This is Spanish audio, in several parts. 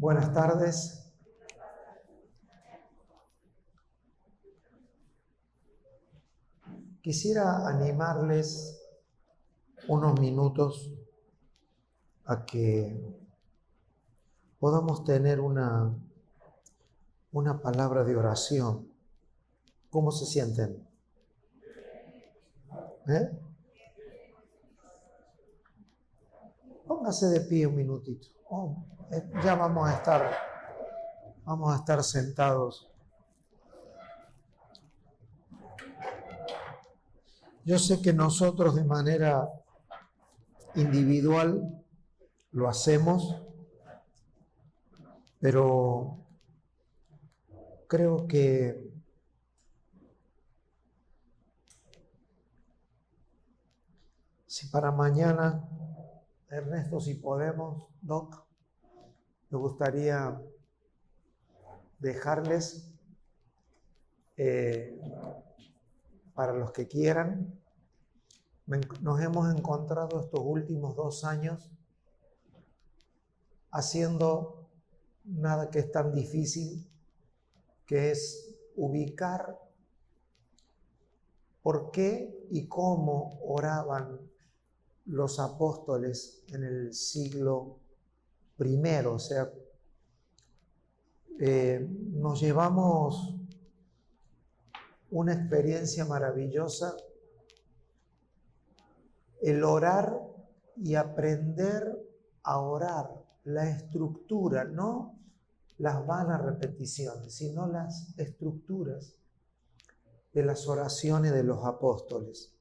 Buenas tardes. Quisiera animarles unos minutos a que podamos tener una palabra de oración. ¿Cómo se sienten? Póngase de pie un minutito. Ya vamos a estar sentados. Yo sé que nosotros de manera individual lo hacemos, pero creo que si para mañana, Ernesto, si podemos, Doc, me gustaría dejarles para los que quieran. Nos hemos encontrado estos últimos 2 años haciendo nada que es tan difícil, que es ubicar por qué y cómo oraban los apóstoles en el siglo I. O sea, nos llevamos una experiencia maravillosa, el orar y aprender a orar, la estructura, no las vanas repeticiones, sino las estructuras de las oraciones de los apóstoles.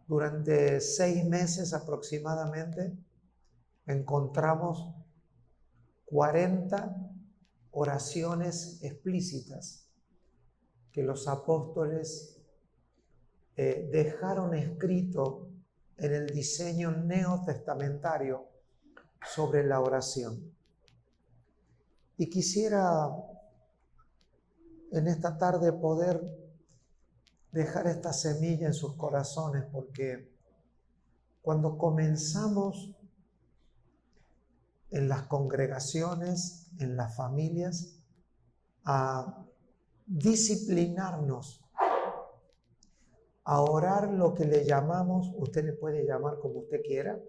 Durante 6 meses aproximadamente encontramos 40 oraciones explícitas que los apóstoles dejaron escrito en el diseño neotestamentario sobre la oración. Y quisiera en esta tarde poder dejar esta semilla en sus corazones, porque cuando comenzamos en las congregaciones, en las familias, a disciplinarnos, a orar lo que le llamamos, usted le puede llamar como usted quiera,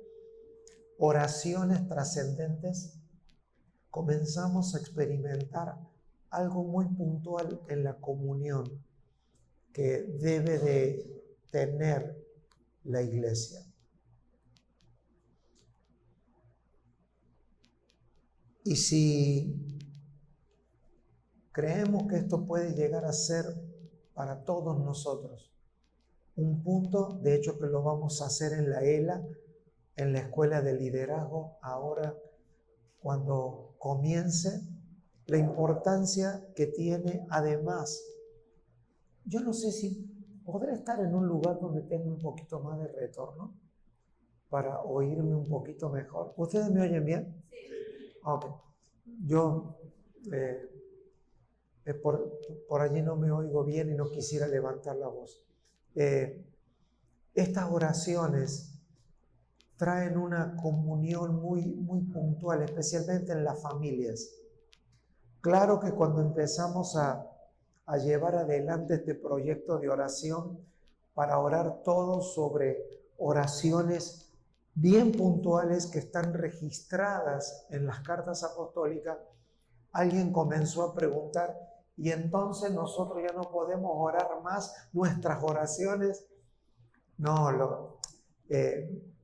oraciones trascendentes, comenzamos a experimentar algo muy puntual en la comunión que debe de tener la iglesia. Y si creemos que esto puede llegar a ser para todos nosotros un punto, de hecho que lo vamos a hacer en la ELA, en la Escuela de Liderazgo, ahora cuando comience, la importancia que tiene además. Yo no sé si podré estar en un lugar donde tenga un poquito más de retorno para oírme un poquito mejor. ¿Ustedes me oyen bien? Sí. Ok. Yo por allí no me oigo bien y no quisiera levantar la voz. Estas oraciones traen una comunión muy, muy puntual, especialmente en las familias. Claro que cuando empezamos a llevar adelante este proyecto de oración para orar todos sobre oraciones bien puntuales que están registradas en las cartas apostólicas, alguien comenzó a preguntar, ¿y entonces nosotros ya no podemos orar más nuestras oraciones? No,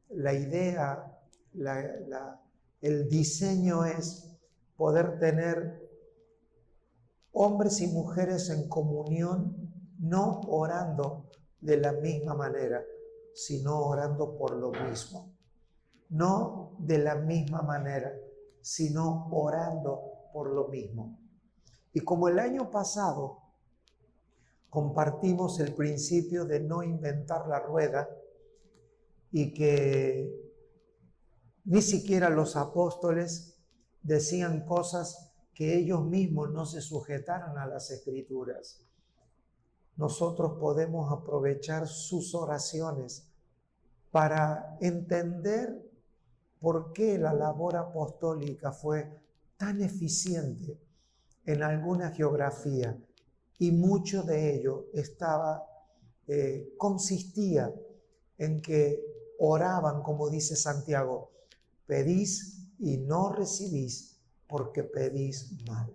la idea, el diseño es poder tener hombres y mujeres en comunión, no orando de la misma manera, sino orando por lo mismo. No de la misma manera, sino orando por lo mismo. Y como el año pasado compartimos el principio de no inventar la rueda y que ni siquiera los apóstoles decían cosas que ellos mismos no se sujetaran a las Escrituras. Nosotros podemos aprovechar sus oraciones para entender por qué la labor apostólica fue tan eficiente en alguna geografía, y mucho de ello consistía en que oraban, como dice Santiago: pedís y no recibís porque pedís mal.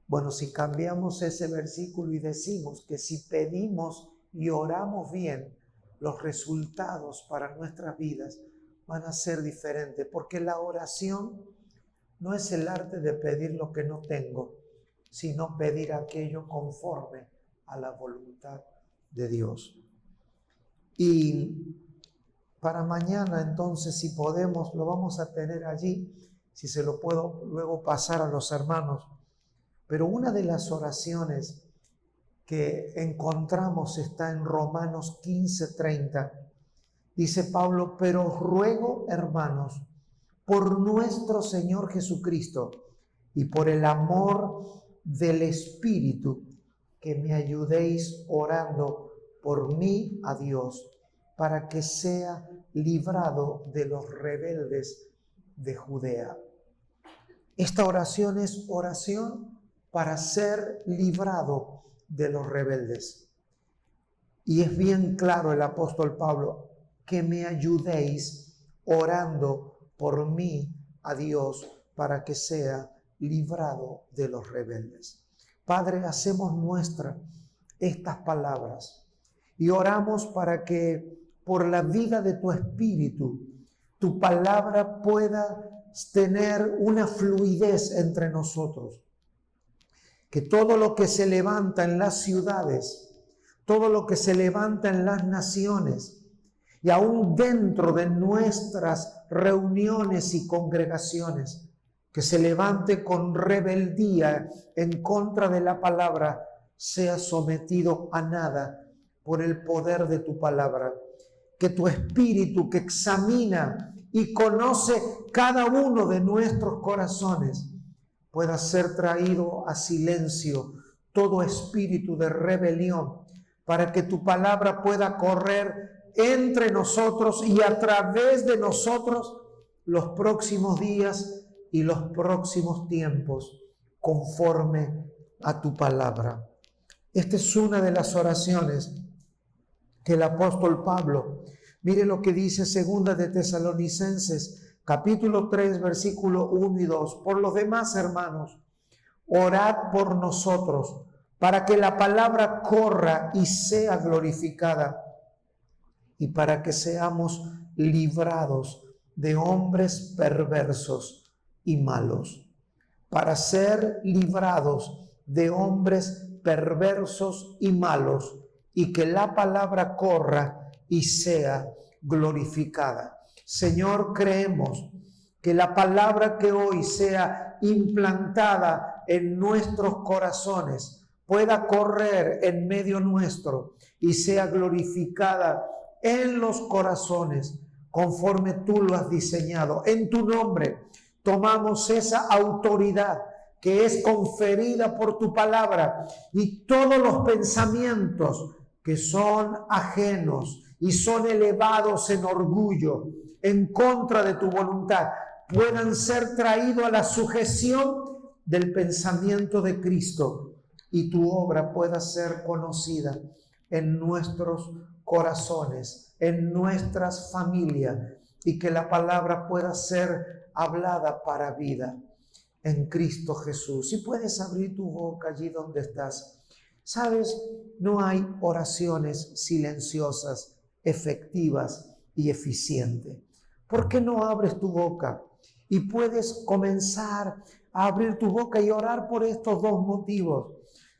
Bueno, si cambiamos ese versículo y decimos que si pedimos y oramos bien, los resultados para nuestras vidas van a ser diferentes, porque la oración no es el arte de pedir lo que no tengo, sino pedir aquello conforme a la voluntad de Dios. Y para mañana, entonces, si podemos, lo vamos a tener allí, si se lo puedo luego pasar a los hermanos. Pero una de las oraciones que encontramos está en Romanos 15:30. Dice Pablo: pero ruego, hermanos, por nuestro Señor Jesucristo y por el amor del Espíritu, que me ayudéis orando por mí a Dios, para que sea librado de los rebeldes de Judea. Esta oración es oración para ser librado de los rebeldes. Y es bien claro el apóstol Pablo: que me ayudéis orando por mí a Dios para que sea librado de los rebeldes. Padre, hacemos nuestra estas palabras y oramos para que por la vida de tu Espíritu, tu palabra pueda tener una fluidez entre nosotros. Que todo lo que se levanta en las ciudades, todo lo que se levanta en las naciones y aún dentro de nuestras reuniones y congregaciones, que se levante con rebeldía en contra de la palabra, sea sometido a nada por el poder de tu palabra. Que tu Espíritu, que examina y conoce cada uno de nuestros corazones, pueda ser traído a silencio todo espíritu de rebelión, para que tu palabra pueda correr entre nosotros y a través de nosotros los próximos días y los próximos tiempos, conforme a tu palabra. Esta es una de las oraciones que el apóstol Pablo, mire lo que dice 2 de Tesalonicenses, capítulo 3, versículo 1 y 2. Por los demás, hermanos, orad por nosotros, para que la palabra corra y sea glorificada, y para que seamos librados de hombres perversos y malos. Para ser librados de hombres perversos y malos, y que la palabra corra y sea glorificada. Señor, creemos que la palabra que hoy sea implantada en nuestros corazones pueda correr en medio nuestro y sea glorificada en los corazones conforme tú lo has diseñado. En tu nombre tomamos esa autoridad que es conferida por tu palabra, y todos los pensamientos que son ajenos y son elevados en orgullo en contra de tu voluntad puedan ser traídos a la sujeción del pensamiento de Cristo, y tu obra pueda ser conocida en nuestros corazones, en nuestras familias, y que la palabra pueda ser hablada para vida en Cristo Jesús. Si puedes abrir tu boca allí donde estás. Sabes, no hay oraciones silenciosas, efectivas y eficientes. ¿Por qué no abres tu boca y puedes comenzar a abrir tu boca y orar por estos dos motivos?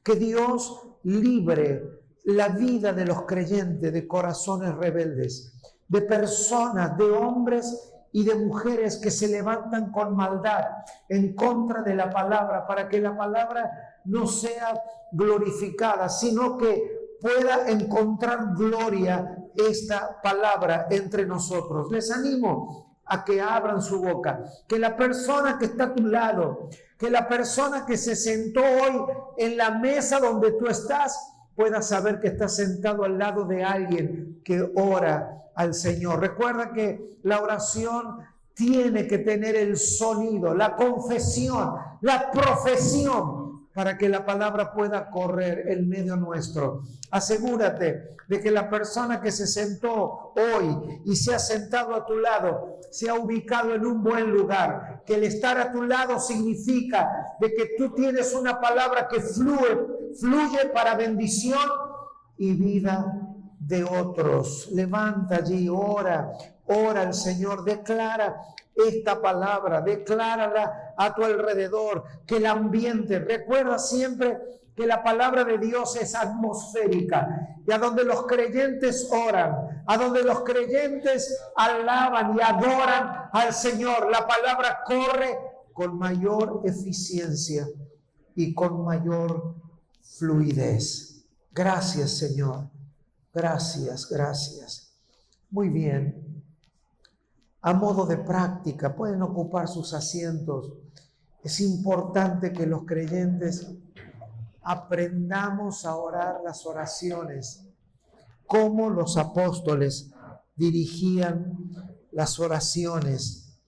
Que Dios libre la vida de los creyentes de corazones rebeldes, de personas, de hombres y de mujeres que se levantan con maldad en contra de la palabra, para que la palabra no sea glorificada, sino que pueda encontrar gloria esta palabra entre nosotros. Les animo a que abran su boca, que la persona que está a tu lado, que la persona que se sentó hoy en la mesa donde tú estás, pueda saber que está sentado al lado de alguien que ora al Señor. Recuerda que la oración tiene que tener el sonido, la confesión, la profesión, para que la palabra pueda correr en medio nuestro. Asegúrate de que la persona que se sentó hoy y se ha sentado a tu lado, se ha ubicado en un buen lugar. Que el estar a tu lado significa de que tú tienes una palabra que fluye para bendición y vida de otros. Levanta allí, ora al Señor, declara esta palabra, declárala a tu alrededor, que el ambiente, recuerda siempre que la palabra de Dios es atmosférica, y a donde los creyentes oran, a donde los creyentes alaban y adoran al Señor, la palabra corre con mayor eficiencia y con mayor fluidez. Gracias, Señor. Gracias, gracias. Muy bien. A modo de práctica, pueden ocupar sus asientos. Es importante que los creyentes aprendamos a orar las oraciones, como los apóstoles dirigían las oraciones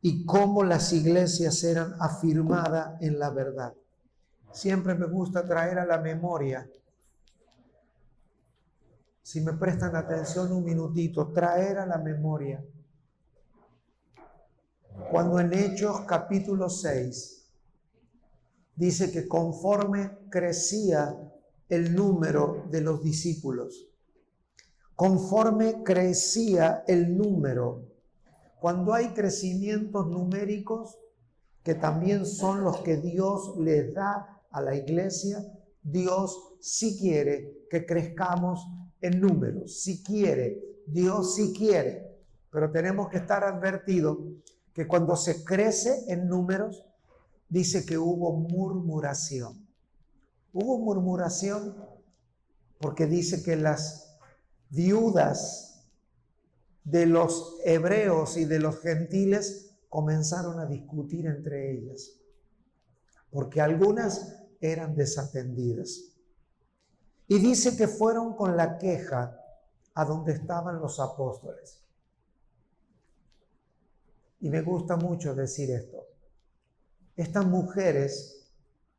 y cómo las iglesias eran afirmadas en la verdad. Siempre me gusta traer a la memoria, si me prestan atención un minutito, traer a la memoria cuando en Hechos capítulo 6 dice que conforme crecía el número de los discípulos, conforme crecía el número, cuando hay crecimientos numéricos que también son los que Dios les da a la iglesia, Dios sí quiere que crezcamos en números, sí quiere, Dios sí quiere, pero tenemos que estar advertidos que cuando se crece en números, dice que hubo murmuración. Hubo murmuración porque dice que las viudas de los hebreos y de los gentiles comenzaron a discutir entre ellas, porque algunas eran desatendidas. Y dice que fueron con la queja a donde estaban los apóstoles. Y me gusta mucho decir esto. Estas mujeres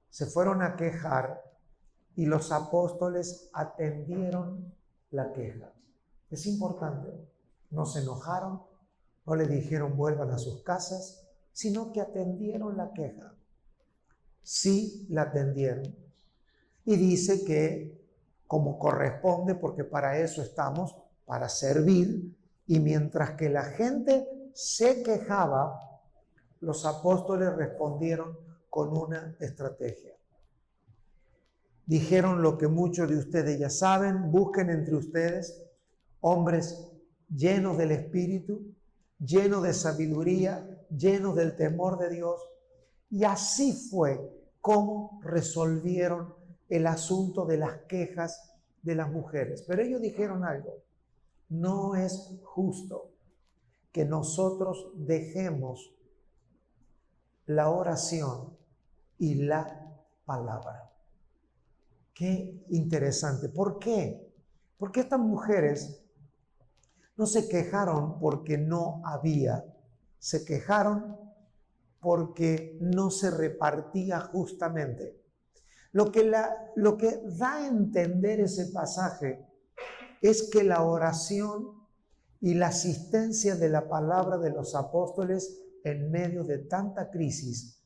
se fueron a quejar y los apóstoles atendieron la queja. Es importante. No se enojaron, no le dijeron vuelvan a sus casas, sino que atendieron la queja. Sí la atendieron. Y dice que como corresponde, porque para eso estamos, para servir, y mientras que la gente se quejaba, los apóstoles respondieron con una estrategia. Dijeron lo que muchos de ustedes ya saben: busquen entre ustedes hombres llenos del Espíritu, llenos de sabiduría, llenos del temor de Dios. Y así fue como resolvieron el asunto de las quejas de las mujeres. Pero ellos dijeron algo: no es justo que nosotros dejemos la oración y la palabra. Qué interesante. ¿Por qué? Porque estas mujeres no se quejaron porque no había, se quejaron porque no se repartía justamente. Lo que da a entender ese pasaje es que la oración y la asistencia de la palabra de los apóstoles en medio de tanta crisis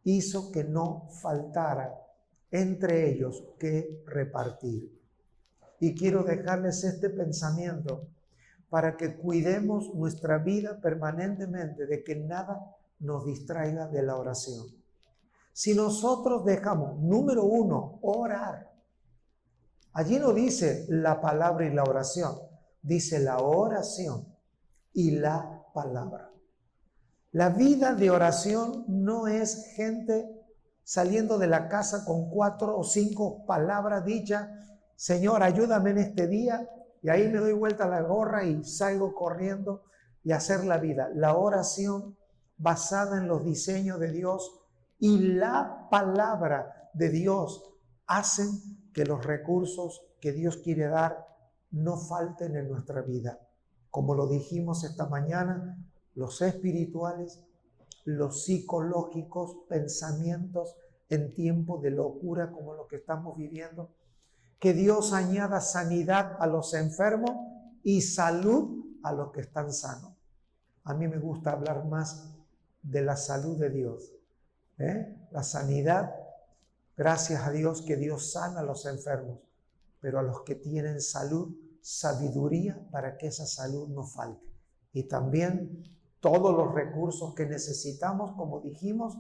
hizo que no faltara entre ellos que repartir. Y quiero dejarles este pensamiento para que cuidemos nuestra vida permanentemente de que nada nos distraiga de la oración. Si nosotros dejamos, número uno, orar. Allí no dice la palabra y la oración, dice la oración y la palabra. La vida de oración no es gente saliendo de la casa con 4 o 5 palabras dichas: Señor, ayúdame en este día, y ahí me doy vuelta a la gorra y salgo corriendo y hacer la vida. La oración basada en los diseños de Dios y la palabra de Dios hacen que los recursos que Dios quiere dar no falten en nuestra vida. Como lo dijimos esta mañana, los espirituales, los psicológicos, pensamientos en tiempos de locura como lo que estamos viviendo. Que Dios añada sanidad a los enfermos y salud a los que están sanos. A mí me gusta hablar más de la salud de Dios. La sanidad, gracias a Dios que Dios sana a los enfermos, pero a los que tienen salud, sabiduría para que esa salud no falte. Y también todos los recursos que necesitamos, como dijimos,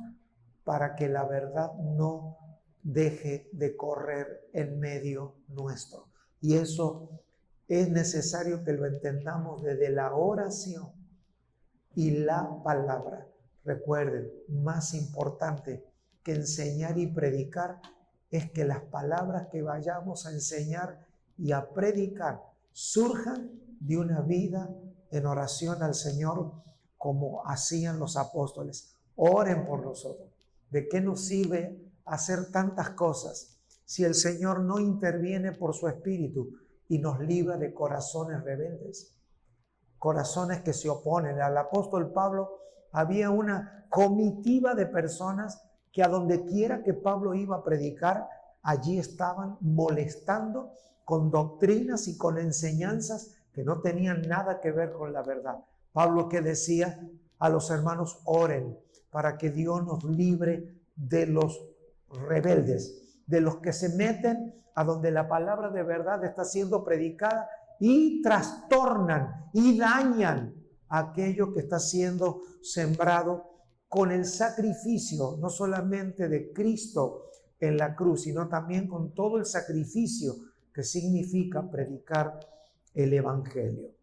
para que la verdad no deje de correr en medio nuestro. Y eso es necesario que lo entendamos desde la oración y la palabra. Recuerden, más importante que enseñar y predicar es que las palabras que vayamos a enseñar y a predicar surjan de una vida en oración al Señor como hacían los apóstoles. Oren por nosotros. ¿De qué nos sirve hacer tantas cosas si el Señor no interviene por su Espíritu y nos libra de corazones rebeldes? Corazones que se oponen. Al apóstol Pablo había una comitiva de personas que a donde quiera que Pablo iba a predicar, allí estaban molestando con doctrinas y con enseñanzas que no tenían nada que ver con la verdad. Pablo que decía a los hermanos, oren para que Dios nos libre de los rebeldes, de los que se meten a donde la palabra de verdad está siendo predicada y trastornan y dañan aquello que está siendo sembrado con el sacrificio, no solamente de Cristo en la cruz, sino también con todo el sacrificio que significa predicar el Evangelio.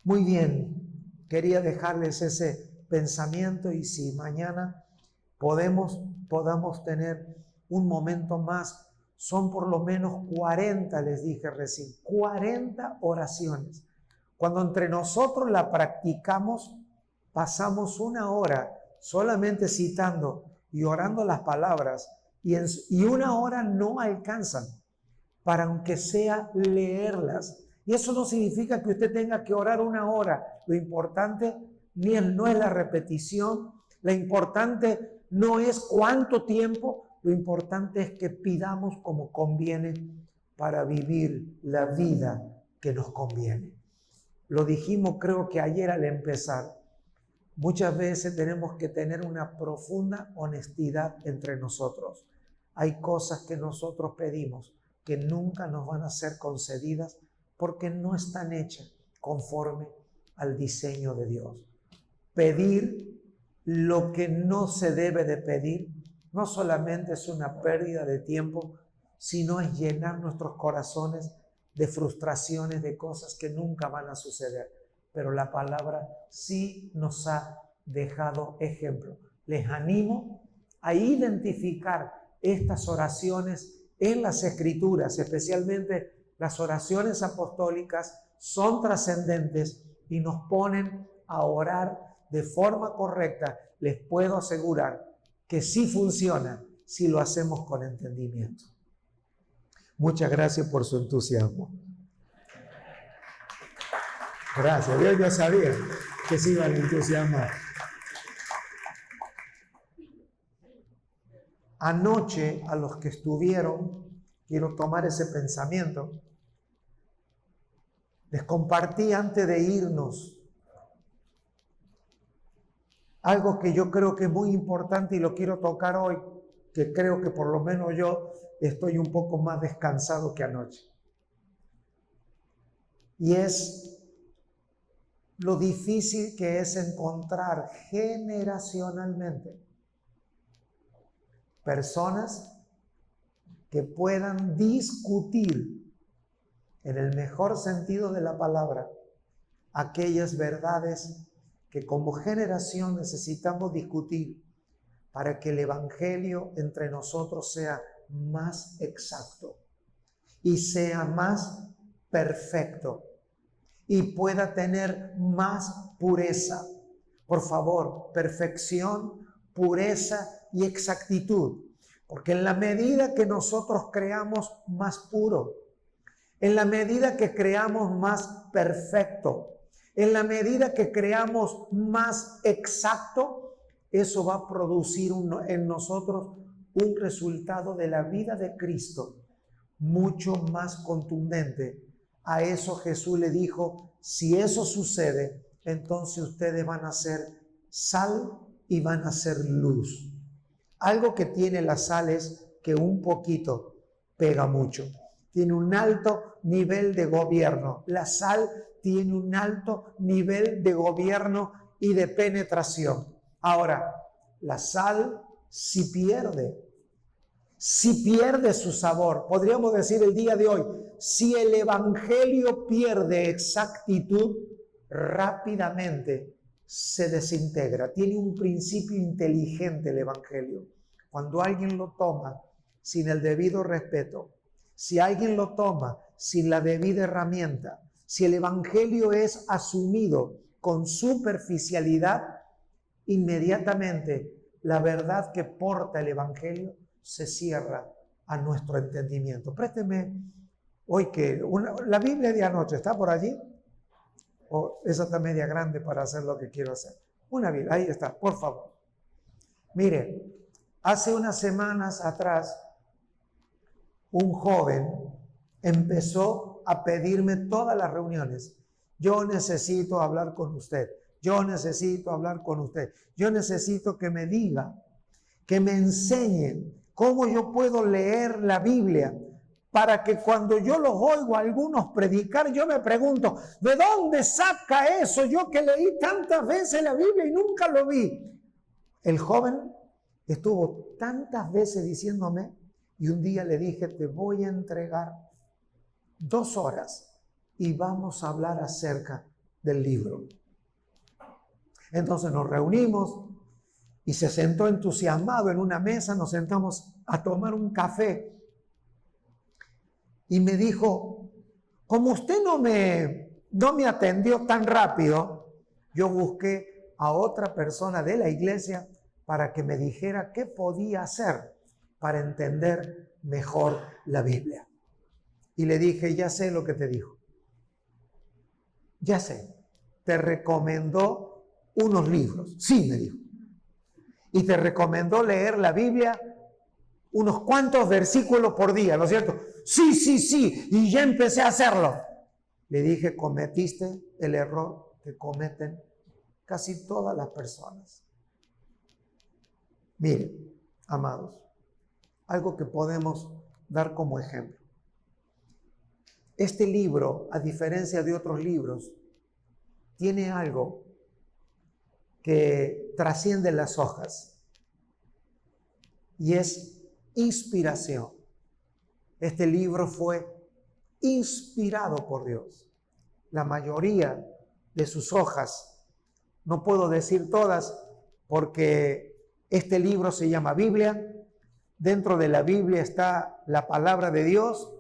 Muy bien, quería dejarles ese pensamiento y si mañana podamos tener un momento más, son por lo menos 40, les dije recién, 40 oraciones. Cuando entre nosotros la practicamos, pasamos una hora solamente citando y orando las palabras y una hora no alcanzan para aunque sea leerlas. Y eso no significa que usted tenga que orar una hora. Lo importante no es la repetición, lo importante no es cuánto tiempo, lo importante es que pidamos como conviene para vivir la vida que nos conviene. Lo dijimos creo que ayer al empezar. Muchas veces tenemos que tener una profunda honestidad entre nosotros. Hay cosas que nosotros pedimos que nunca nos van a ser concedidas porque no están hechas conforme al diseño de Dios. Pedir lo que no se debe de pedir no solamente es una pérdida de tiempo, sino es llenar nuestros corazones de frustraciones, de cosas que nunca van a suceder. Pero la palabra sí nos ha dejado ejemplo. Les animo a identificar estas oraciones en las Escrituras, especialmente las oraciones apostólicas, son trascendentes y nos ponen a orar de forma correcta. Les puedo asegurar que sí funciona si lo hacemos con entendimiento. Muchas gracias por su entusiasmo. Gracias. Yo ya sabía que se iban a entusiasmar. Anoche, a los que estuvieron, quiero tomar ese pensamiento, les compartí antes de irnos algo que yo creo que es muy importante y lo quiero tocar hoy, que creo que por lo menos yo estoy un poco más descansado que anoche. Y es lo difícil que es encontrar generacionalmente personas que puedan discutir en el mejor sentido de la palabra aquellas verdades que como generación necesitamos discutir para que el evangelio entre nosotros sea más exacto y sea más perfecto y pueda tener más pureza. Por favor, perfección, pureza y exactitud. Porque en la medida que nosotros creamos más puro, en la medida que creamos más perfecto, En la medida que creamos más exacto, eso va a producir en nosotros un resultado de la vida de Cristo mucho más contundente. A eso Jesús le dijo, si eso sucede, entonces ustedes van a ser sal y van a ser luz. Algo que tiene la sal es que un poquito pega mucho. Tiene un alto nivel de gobierno. La sal tiene un alto nivel de gobierno y de penetración. Ahora, la sal si pierde su sabor. Podríamos decir el día de hoy, si el evangelio pierde exactitud, rápidamente se desintegra. Tiene un principio inteligente el evangelio. Cuando alguien lo toma sin el debido respeto, si alguien lo toma sin la debida herramienta, si el evangelio es asumido con superficialidad, inmediatamente la verdad que porta el evangelio se cierra a nuestro entendimiento. Présteme hoy que la Biblia de anoche está por allí, o esa está media grande para hacer lo que quiero hacer. Una Biblia, ahí está, por favor. Mire, hace unas semanas atrás, un joven empezó a pedirme todas las reuniones. Yo necesito hablar con usted. Yo necesito hablar con usted. Yo necesito que me diga, que me enseñe cómo yo puedo leer la Biblia, para que cuando yo los oigo a algunos predicar, yo me pregunto, ¿de dónde saca eso? Yo que leí tantas veces la Biblia y nunca lo vi. El joven estuvo tantas veces diciéndome, y un día le dije, te voy a entregar 2 horas y vamos a hablar acerca del libro. Entonces nos reunimos y se sentó entusiasmado en una mesa, nos sentamos a tomar un café y me dijo, como usted no me atendió tan rápido, yo busqué a otra persona de la iglesia para que me dijera qué podía hacer para entender mejor la Biblia. Y le dije, ya sé lo que te dijo. Ya sé, te recomendó unos libros. Sí, me dijo. Y te recomendó leer la Biblia unos cuantos versículos por día, ¿no es cierto? Sí, sí, sí, y ya empecé a hacerlo. Le dije, cometiste el error que cometen casi todas las personas. Miren, amados, algo que podemos dar como ejemplo. Este libro, a diferencia de otros libros, tiene algo que trasciende las hojas y es inspiración. Este libro fue inspirado por Dios. La mayoría de sus hojas, no puedo decir todas porque este libro se llama Biblia. Dentro de la Biblia está la palabra de Dios,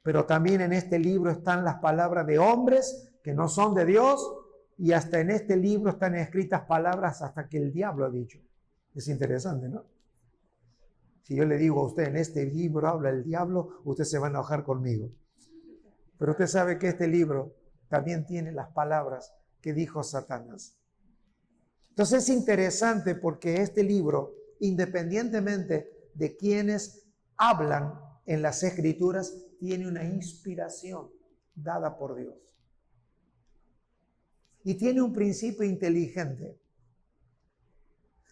pero también en este libro están las palabras de hombres que no son de Dios, y hasta en este libro están escritas palabras hasta que el diablo ha dicho. Es interesante, ¿no? Si yo le digo a usted, en este libro habla el diablo, usted se va a enojar conmigo. Pero usted sabe que este libro también tiene las palabras que dijo Satanás. Entonces es interesante porque este libro, independientemente de quienes hablan en las Escrituras, tiene una inspiración dada por Dios. Y tiene un principio inteligente.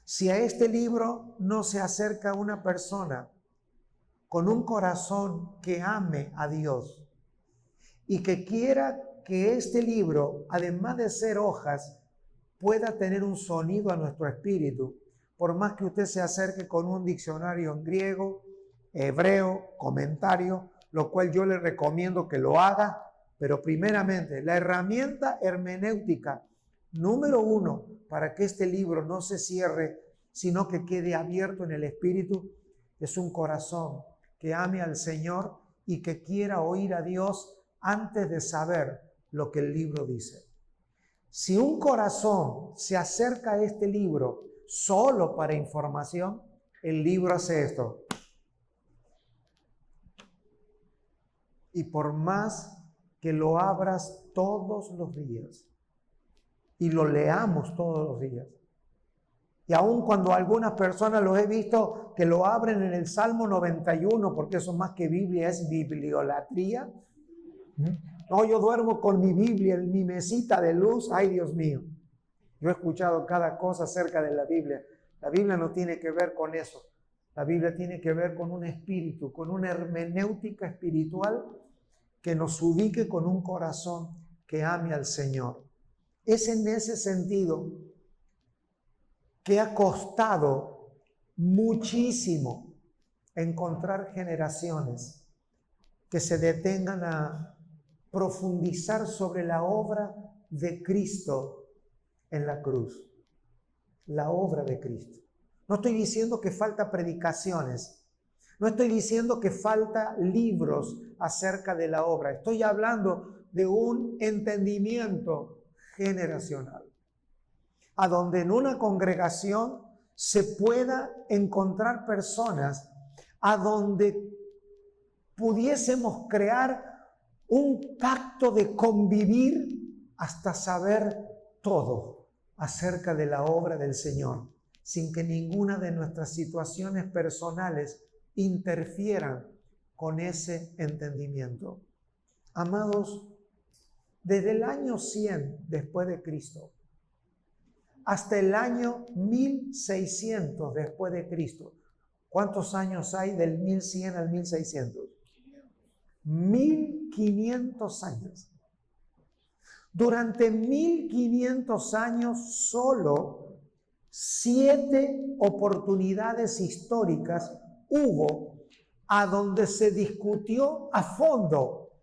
Si a este libro no se acerca una persona con un corazón que ame a Dios y que quiera que este libro, además de ser hojas, pueda tener un sonido a nuestro espíritu, por más que usted se acerque con un diccionario en griego, hebreo, comentario, lo cual yo le recomiendo que lo haga, pero primeramente la herramienta hermenéutica número 1 para que este libro no se cierre, sino que quede abierto en el espíritu, es un corazón que ame al Señor y que quiera oír a Dios antes de saber lo que el libro dice. Si un corazón se acerca a este libro solo para información, el libro hace esto. Y por más que lo abras todos los días, y lo leamos todos los días. Y aun cuando algunas personas los he visto que lo abren en el Salmo 91, porque eso más que Biblia es bibliolatría. No, yo duermo con mi Biblia en mi mesita de luz. Ay, Dios mío. Yo he escuchado cada cosa acerca de la Biblia. La Biblia no tiene que ver con eso. La Biblia tiene que ver con un espíritu, con una hermenéutica espiritual que nos ubique con un corazón que ame al Señor. Es en ese sentido que ha costado muchísimo encontrar generaciones que se detengan a profundizar sobre la obra de Cristo en la cruz. La obra de Cristo. No estoy diciendo que falta predicaciones. No estoy diciendo que falta libros acerca de la obra. Estoy hablando de un entendimiento generacional, a donde en una congregación se pueda encontrar personas a donde pudiésemos crear un pacto de convivir hasta saber todo acerca de la obra del Señor, sin que ninguna de nuestras situaciones personales interfieran con ese entendimiento. Amados, desde el año 100 después de Cristo hasta el año 1600 después de Cristo, ¿cuántos años hay del 1100 al 1600? 1500 años. Durante 1500 años solo 7 oportunidades históricas hubo a donde se discutió a fondo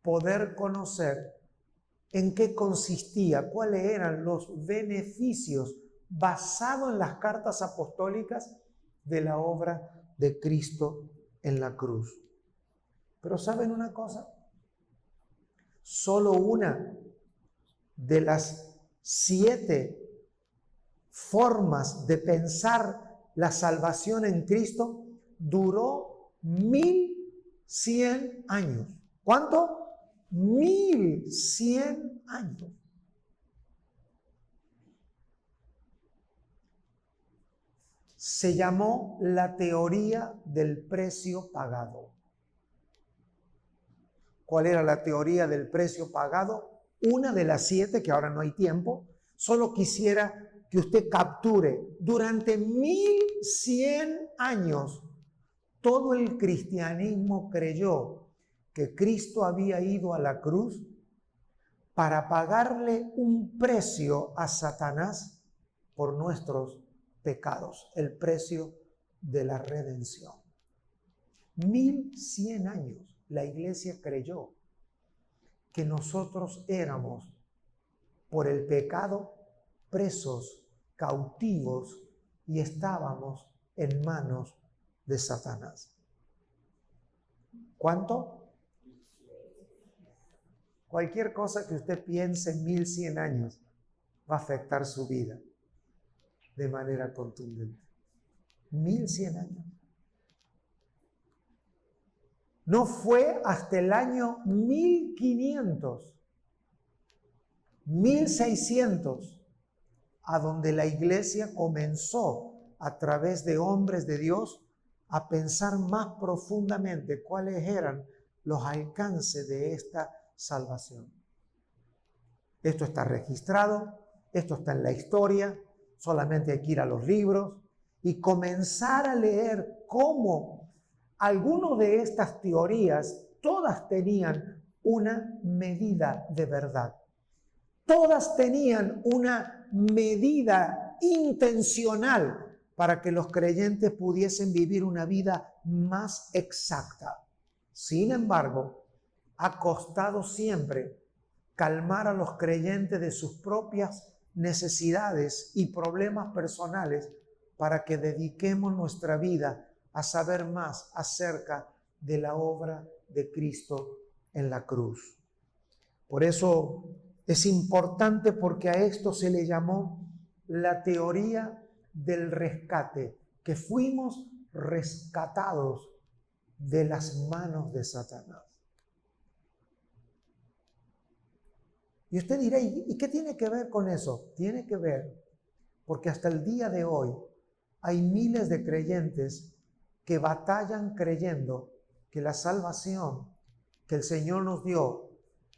poder conocer en qué consistía, cuáles eran los beneficios basados en las cartas apostólicas de la obra de Cristo en la cruz. Pero ¿saben una cosa? Solo una de las 7 formas de pensar la salvación en Cristo duró 1100 años. ¿Cuánto? 1100 años. Se llamó la teoría del precio pagado. ¿Cuál era la teoría del precio pagado? Una de las 7, que ahora no hay tiempo. Solo quisiera que usted capture. Durante 1100 años, todo el cristianismo creyó que Cristo había ido a la cruz para pagarle un precio a Satanás por nuestros pecados, el precio de la redención. 1100 años la iglesia creyó que nosotros éramos por el pecado presos, cautivos y estábamos en manos de Satanás. ¿Cuánto? Cualquier cosa que usted piense en 1100 años va a afectar su vida de manera contundente. 1100 años. No fue hasta el año 1500, 1600, a donde la iglesia comenzó a través de hombres de Dios a pensar más profundamente cuáles eran los alcances de esta salvación. Esto está registrado, esto está en la historia, solamente hay que ir a los libros y comenzar a leer cómo algunas de estas teorías, todas tenían una medida de verdad. Todas tenían una medida intencional para que los creyentes pudiesen vivir una vida más exacta. Sin embargo, ha costado siempre calmar a los creyentes de sus propias necesidades y problemas personales para que dediquemos nuestra vida a saber más acerca de la obra de Cristo en la cruz. Por eso es importante, porque a esto se le llamó la teoría del rescate, que fuimos rescatados de las manos de Satanás. Y usted dirá, ¿y qué tiene que ver con eso? Tiene que ver porque hasta el día de hoy hay miles de creyentes que batallan creyendo que la salvación que el Señor nos dio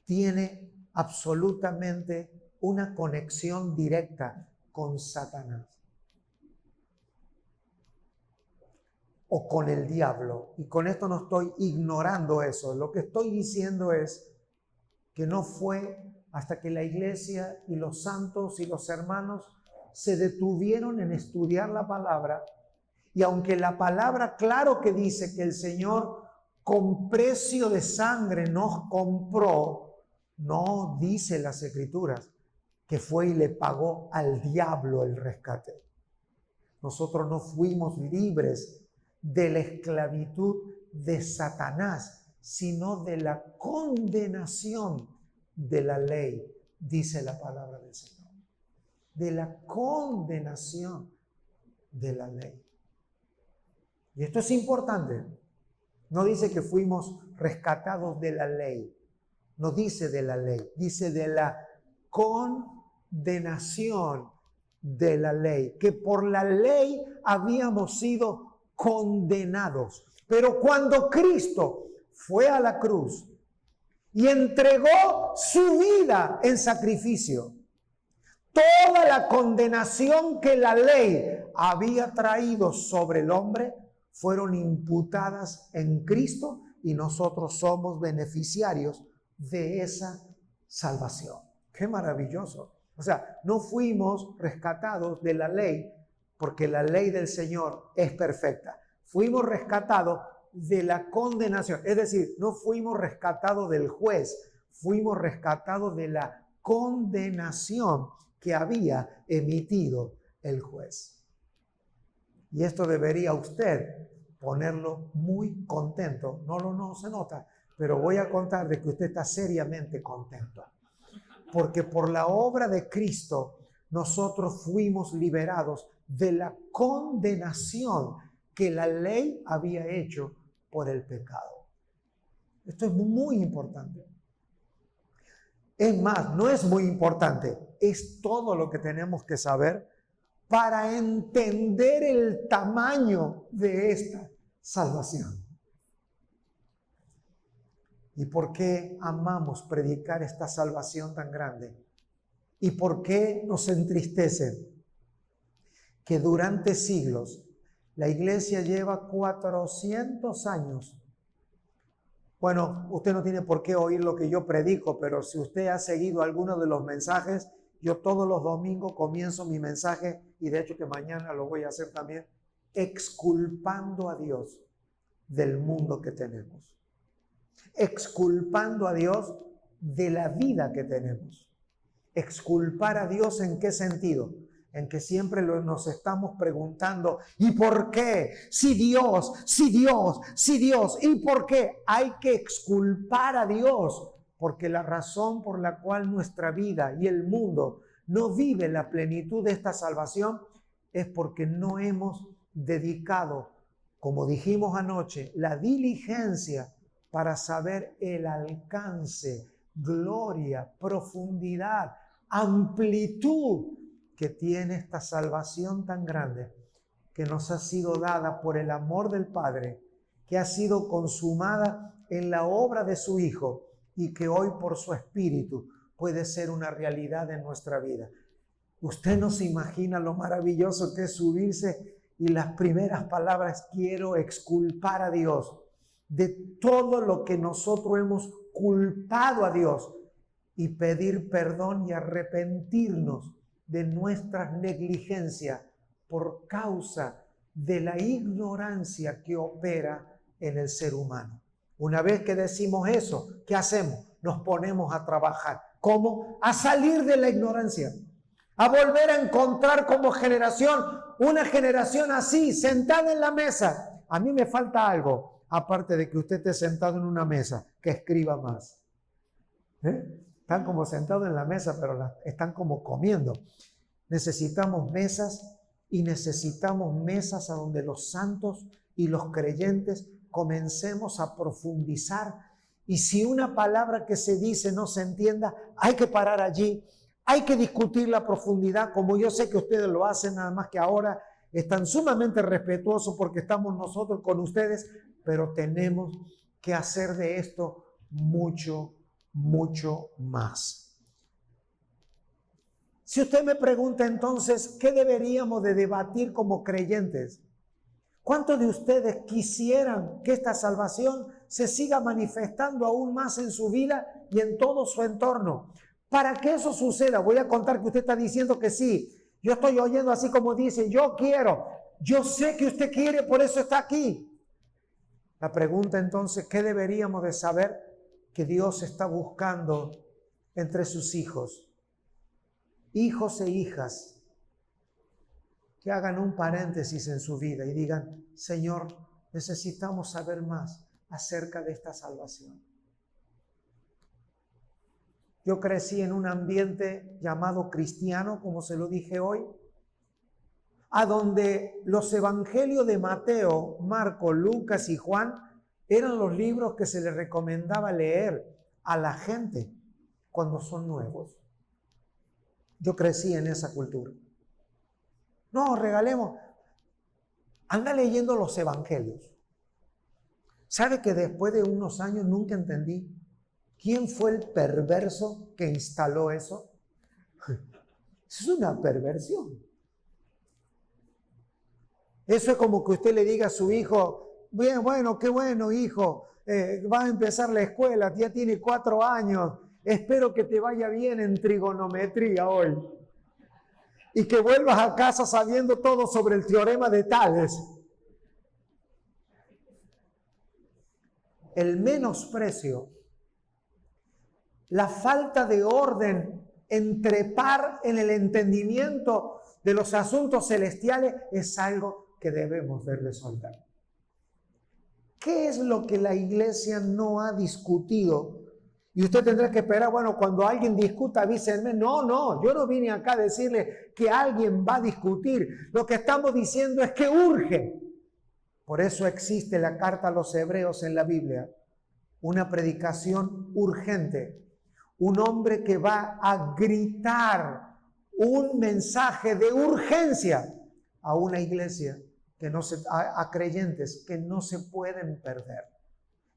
tiene absolutamente una conexión directa con Satanás o con el diablo. Y con esto no estoy ignorando eso. Lo que estoy diciendo es que no fue hasta que la iglesia y los santos y los hermanos se detuvieron en estudiar la palabra. Y aunque la palabra claro que dice que el Señor con precio de sangre nos compró, no dice las Escrituras que fue y le pagó al diablo el rescate. Nosotros no fuimos libres de la esclavitud de Satanás, sino de la condenación de la ley, dice la palabra del Señor. De la condenación de la ley. Y esto es importante. No dice que fuimos rescatados de la ley. No dice de la ley. Dice de la condenación de la ley. Que por la ley habíamos sido condenados. Pero cuando Cristo fue a la cruz y entregó su vida en sacrificio, toda la condenación que la ley había traído sobre el hombre fueron imputadas en Cristo y nosotros somos beneficiarios de esa salvación. ¡Qué maravilloso! O sea, no fuimos rescatados de la ley porque la ley del Señor es perfecta. Fuimos rescatados de la condenación. Es decir, no fuimos rescatados del juez, fuimos rescatados de la condenación que había emitido el juez. Y esto debería usted ponerlo muy contento. No se nota, pero voy a contar de que usted está seriamente contento. Porque por la obra de Cristo nosotros fuimos liberados de la condenación que la ley había hecho por el pecado. Esto es muy importante. Es más, no es muy importante, es todo lo que tenemos que saber para entender el tamaño de esta salvación. ¿Y por qué amamos predicar esta salvación tan grande? ¿Y por qué nos entristece que durante siglos la iglesia lleva 400 años? Bueno, usted no tiene por qué oír lo que yo predico, pero si usted ha seguido alguno de los mensajes, yo todos los domingos comienzo mi mensaje, y de hecho que mañana lo voy a hacer también, exculpando a Dios del mundo que tenemos. Exculpando a Dios de la vida que tenemos. Exculpar a Dios ¿en qué sentido? En que siempre nos estamos preguntando, ¿y por qué? Si Dios, ¿y por qué? Hay que exculpar a Dios, porque la razón por la cual nuestra vida y el mundo no vive la plenitud de esta salvación es porque no hemos dedicado, como dijimos anoche, la diligencia para saber el alcance, gloria, profundidad, amplitud que tiene esta salvación tan grande que nos ha sido dada por el amor del Padre, que ha sido consumada en la obra de su Hijo y que hoy por su Espíritu puede ser una realidad en nuestra vida. Usted no se imagina lo maravilloso que es subirse y las primeras palabras, quiero exculpar a Dios de todo lo que nosotros hemos culpado a Dios y pedir perdón y arrepentirnos de nuestras negligencias por causa de la ignorancia que opera en el ser humano. Una vez que decimos eso, ¿qué hacemos? Nos ponemos a trabajar. ¿Cómo? A salir de la ignorancia, a volver a encontrar como generación, una generación así, sentada en la mesa. A mí me falta algo, aparte de que usted esté sentado en una mesa, que escriba más. Están como sentados en la mesa, pero están como comiendo. Necesitamos mesas y necesitamos mesas a donde los santos y los creyentes comencemos a profundizar Y si una palabra que se dice no se entienda, hay que parar allí. Hay que discutir la profundidad, como yo sé que ustedes lo hacen, nada más que ahora están sumamente respetuosos porque estamos nosotros con ustedes, pero tenemos que hacer de esto mucho, mucho más. Si usted me pregunta entonces, ¿qué deberíamos de debatir como creyentes? ¿Cuántos de ustedes quisieran que esta salvación se siga manifestando aún más en su vida y en todo su entorno? Para que eso suceda, voy a contar que usted está diciendo que sí. Yo estoy oyendo así como dice, yo quiero. Yo sé que usted quiere, por eso está aquí. La pregunta entonces, ¿qué deberíamos de saber? Que Dios está buscando entre sus hijos e hijas, que hagan un paréntesis en su vida y digan, Señor, necesitamos saber más acerca de esta salvación. Yo crecí en un ambiente llamado cristiano, como se lo dije hoy, a donde los evangelios de Mateo, Marco, Lucas y Juan eran los libros que se les recomendaba leer a la gente cuando son nuevos. Yo crecí en esa cultura. No, regalemos. Anda leyendo los evangelios. ¿Sabe que después de unos años nunca entendí quién fue el perverso que instaló eso? Eso es una perversión. Eso es como que usted le diga a su hijo, bien, bueno, qué bueno, hijo, va a empezar la escuela, ya tiene 4 años, espero que te vaya bien en trigonometría hoy. Y que vuelvas a casa sabiendo todo sobre el teorema de Tales. El menosprecio, la falta de orden en trepar en el entendimiento de los asuntos celestiales es algo que debemos de resolver. ¿Qué es lo que la iglesia no ha discutido? Y usted tendrá que esperar, bueno, cuando alguien discuta, avísenme. No, yo no vine acá a decirle que alguien va a discutir. Lo que estamos diciendo es que urge. Por eso existe la carta a los hebreos en la Biblia. Una predicación urgente. Un hombre que va a gritar un mensaje de urgencia a una iglesia, a creyentes que no se pueden perder,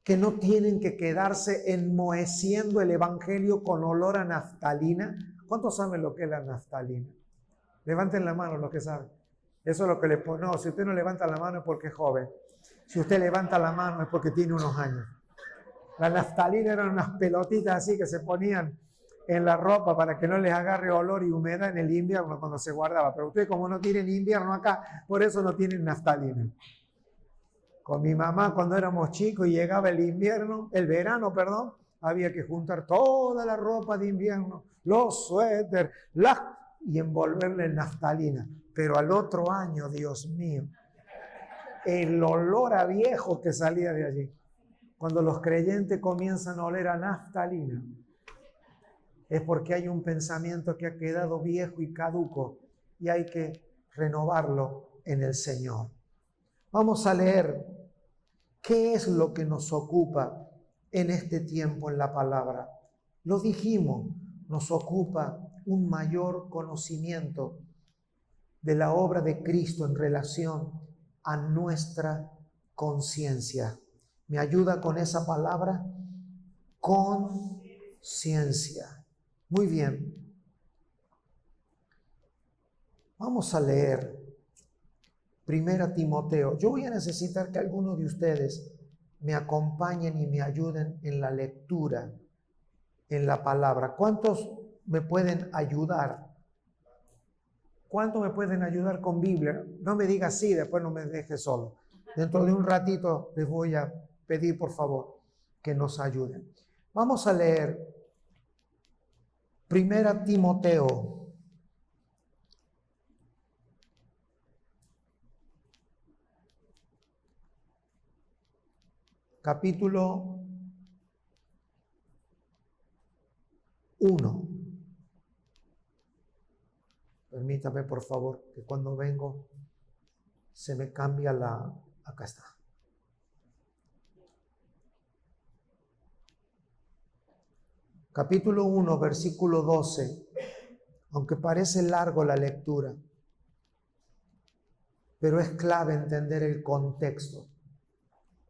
que no tienen que quedarse enmoheciendo el evangelio con olor a naftalina. ¿Cuántos saben lo que es la naftalina? Levanten la mano los que saben. Eso es lo que le pone. No, si usted no levanta la mano es porque es joven. Si usted levanta la mano es porque tiene unos años. La naftalina eran unas pelotitas así que se ponían en la ropa para que no les agarre olor y humedad en el invierno cuando se guardaba. Pero ustedes como no tienen invierno acá, por eso no tienen naftalina. Con mi mamá cuando éramos chicos y llegaba el verano, había que juntar toda la ropa de invierno, los suéteres, y envolverle en naftalina. Pero al otro año, Dios mío, el olor a viejo que salía de allí. Cuando los creyentes comienzan a oler a naftalina, es porque hay un pensamiento que ha quedado viejo y caduco y hay que renovarlo en el Señor. Vamos a leer qué es lo que nos ocupa en este tiempo en la palabra. Lo dijimos, nos ocupa un mayor conocimiento de la obra de Cristo en relación a nuestra conciencia. ¿Me ayuda con esa palabra? Conciencia. Muy bien. Vamos a leer 1 Timoteo. Yo voy a necesitar que algunos de ustedes me acompañen y me ayuden en la lectura, en la palabra. ¿Cuántos me pueden ayudar? ¿Cuántos me pueden ayudar con Biblia? No me diga sí, después no me deje solo. Dentro de un ratito les voy a pedir, por favor, que nos ayuden. Vamos a leer 1 Timoteo. Capítulo 1. Permítame, por favor, que cuando vengo se me cambia Acá está. capítulo 1, versículo 12, aunque parece largo la lectura, pero es clave entender el contexto.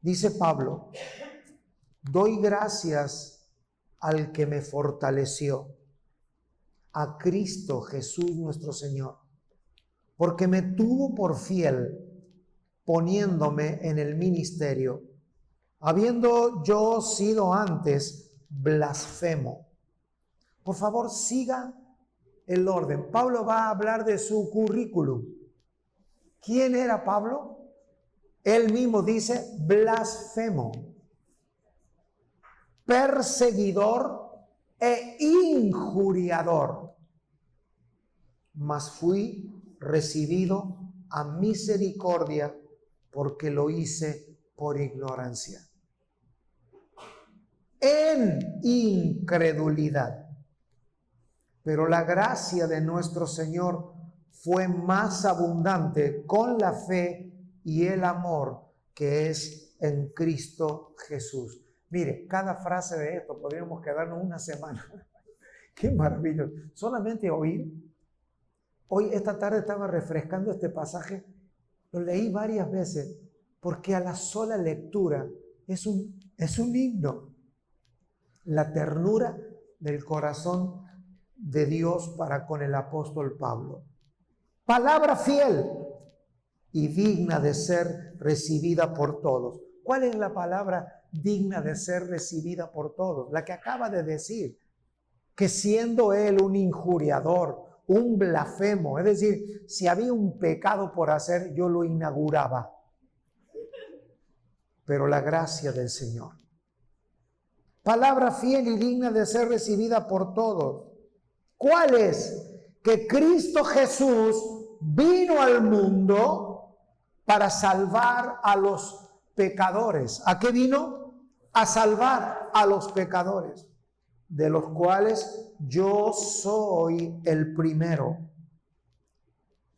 Dice Pablo: doy gracias al que me fortaleció, a Cristo Jesús nuestro Señor, porque me tuvo por fiel, poniéndome en el ministerio, habiendo yo sido antes blasfemo. Por favor, siga el orden. Pablo va a hablar de su currículum. ¿Quién era Pablo? Él mismo dice blasfemo, perseguidor e injuriador, mas fui recibido a misericordia porque lo hice por ignorancia, en incredulidad. Pero la gracia de nuestro Señor fue más abundante con la fe y el amor que es en Cristo Jesús. Mire, cada frase de esto podríamos quedarnos una semana. Qué maravilloso. Solamente oír. Hoy, esta tarde, estaba refrescando este pasaje. Lo leí varias veces porque a la sola lectura es un himno. La ternura del corazón de Dios para con el apóstol Pablo. Palabra fiel y digna de ser recibida por todos. ¿Cuál es la palabra digna de ser recibida por todos? La que acaba de decir, que siendo él un injuriador, un blasfemo, es decir, si había un pecado por hacer, yo lo inauguraba. Pero la gracia del Señor. Palabra fiel y digna de ser recibida por todos. ¿Cuál es? Que Cristo Jesús vino al mundo para salvar a los pecadores. ¿A qué vino? A salvar a los pecadores, de los cuales yo soy el primero.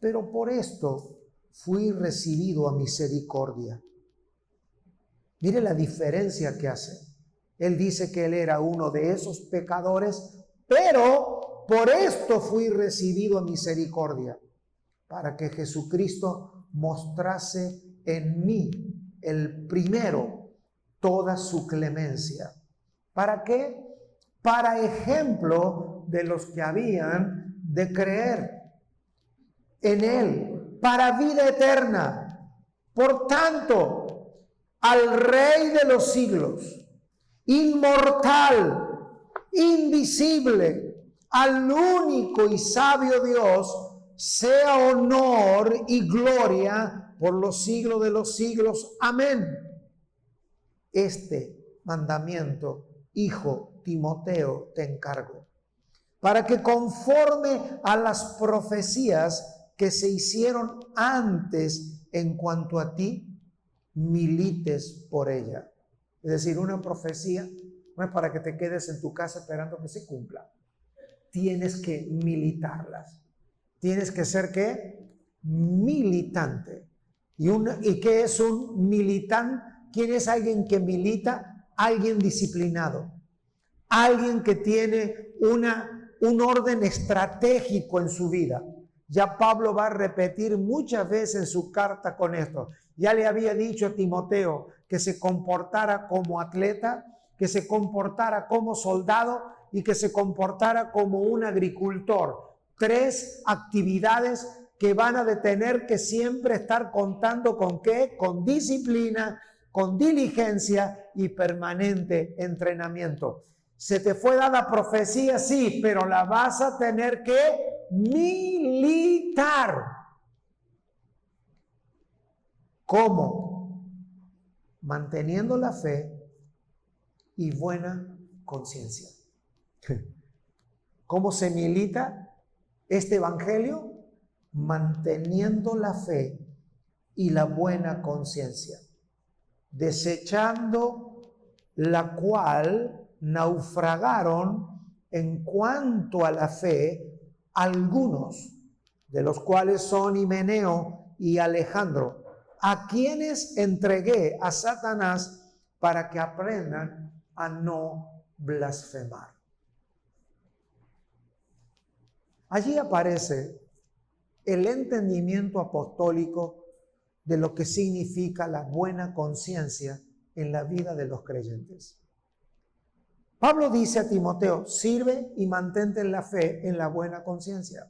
Pero por esto fui recibido a misericordia. Mire la diferencia que hace. Él dice que él era uno de esos pecadores, pero por esto fui recibido a misericordia, para que Jesucristo mostrase en mí, el primero, toda su clemencia. ¿Para qué? Para ejemplo de los que habían de creer en él, para vida eterna. Por tanto, al Rey de los siglos, inmortal, invisible, al único y sabio Dios, sea honor y gloria por los siglos de los siglos. Amén. Este mandamiento, hijo Timoteo, te encargo, para que conforme a las profecías que se hicieron antes en cuanto a ti, milites por ella. Es decir, una profecía no es para que te quedes en tu casa esperando que se cumpla. Tienes que militarlas. Tienes que ser, ¿qué? Militante. ¿Y qué es un militante? ¿Quién es alguien que milita? Alguien disciplinado. Alguien que tiene un orden estratégico en su vida. Ya Pablo va a repetir muchas veces en su carta con esto. Ya le había dicho a Timoteo que se comportara como atleta, que se comportara como soldado y que se comportara como un agricultor. 3 actividades que van a tener que siempre estar contando con ¿qué? Con disciplina, con diligencia y permanente entrenamiento. Se te fue dada profecía, sí, pero la vas a tener que militar. ¿Cómo? Manteniendo la fe y buena conciencia. ¿Cómo se milita este evangelio? Manteniendo la fe y la buena conciencia, desechando la cual naufragaron en cuanto a la fe algunos, de los cuales son Himeneo y Alejandro, a quienes entregué a Satanás para que aprendan a no blasfemar. Allí aparece el entendimiento apostólico de lo que significa la buena conciencia en la vida de los creyentes. Pablo dice a Timoteo, sirve y mantente en la fe, en la buena conciencia.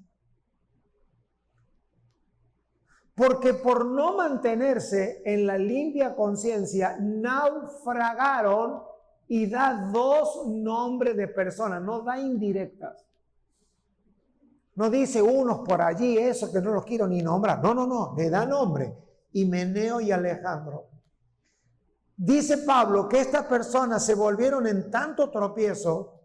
Porque por no mantenerse en la limpia conciencia, naufragaron, y da dos nombres de personas, no da indirectas. No dice unos por allí, eso que no los quiero ni nombrar. No, le da nombre. Himeneo y Alejandro. Dice Pablo que estas personas se volvieron en tanto tropiezo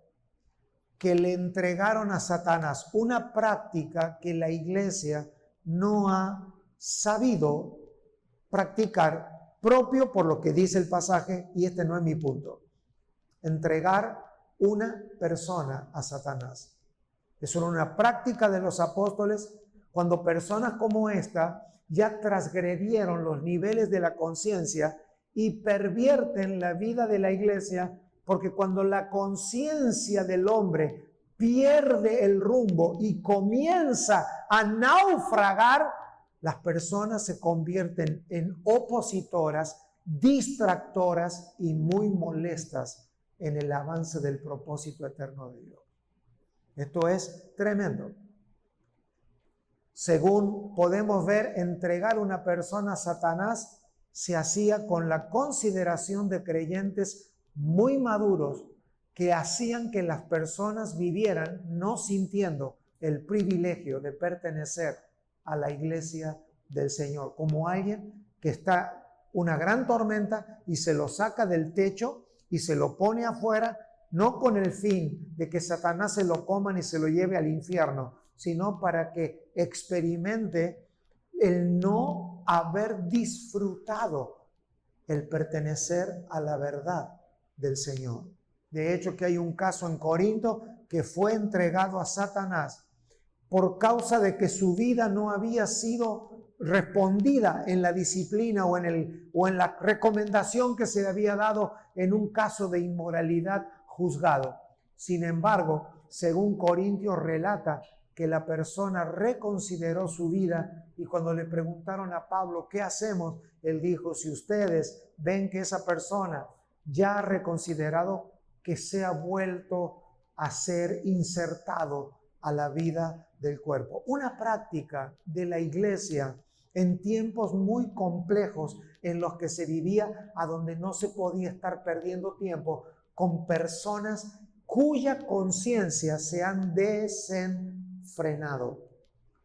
que le entregaron a Satanás, una práctica que la iglesia no ha sabido practicar, propio por lo que dice el pasaje, y este no es mi punto. Entregar una persona a Satanás. Es una práctica de los apóstoles cuando personas como esta ya transgredieron los niveles de la conciencia y pervierten la vida de la iglesia, porque cuando la conciencia del hombre pierde el rumbo y comienza a naufragar, las personas se convierten en opositoras, distractoras y muy molestas en el avance del propósito eterno de Dios. Esto es tremendo. Según podemos ver, entregar una persona a Satanás se hacía con la consideración de creyentes muy maduros que hacían que las personas vivieran no sintiendo el privilegio de pertenecer a la iglesia del Señor, como alguien que está una gran tormenta y se lo saca del techo y se lo pone afuera, no con el fin de que Satanás se lo coma y se lo lleve al infierno, sino para que experimente el no haber disfrutado el pertenecer a la verdad del Señor. De hecho, que hay un caso en Corinto que fue entregado a Satanás por causa de que su vida no había sido respondida en la disciplina o en la recomendación que se le había dado en un caso de inmoralidad juzgado. Sin embargo, según Corintios relata que la persona reconsideró su vida, y cuando le preguntaron a Pablo, ¿qué hacemos? Él dijo, si ustedes ven que esa persona ya ha reconsiderado, que sea vuelto a ser insertado a la vida del cuerpo. Una práctica de la iglesia en tiempos muy complejos en los que se vivía, a donde no se podía estar perdiendo tiempo con personas cuya conciencia se han desenfrenado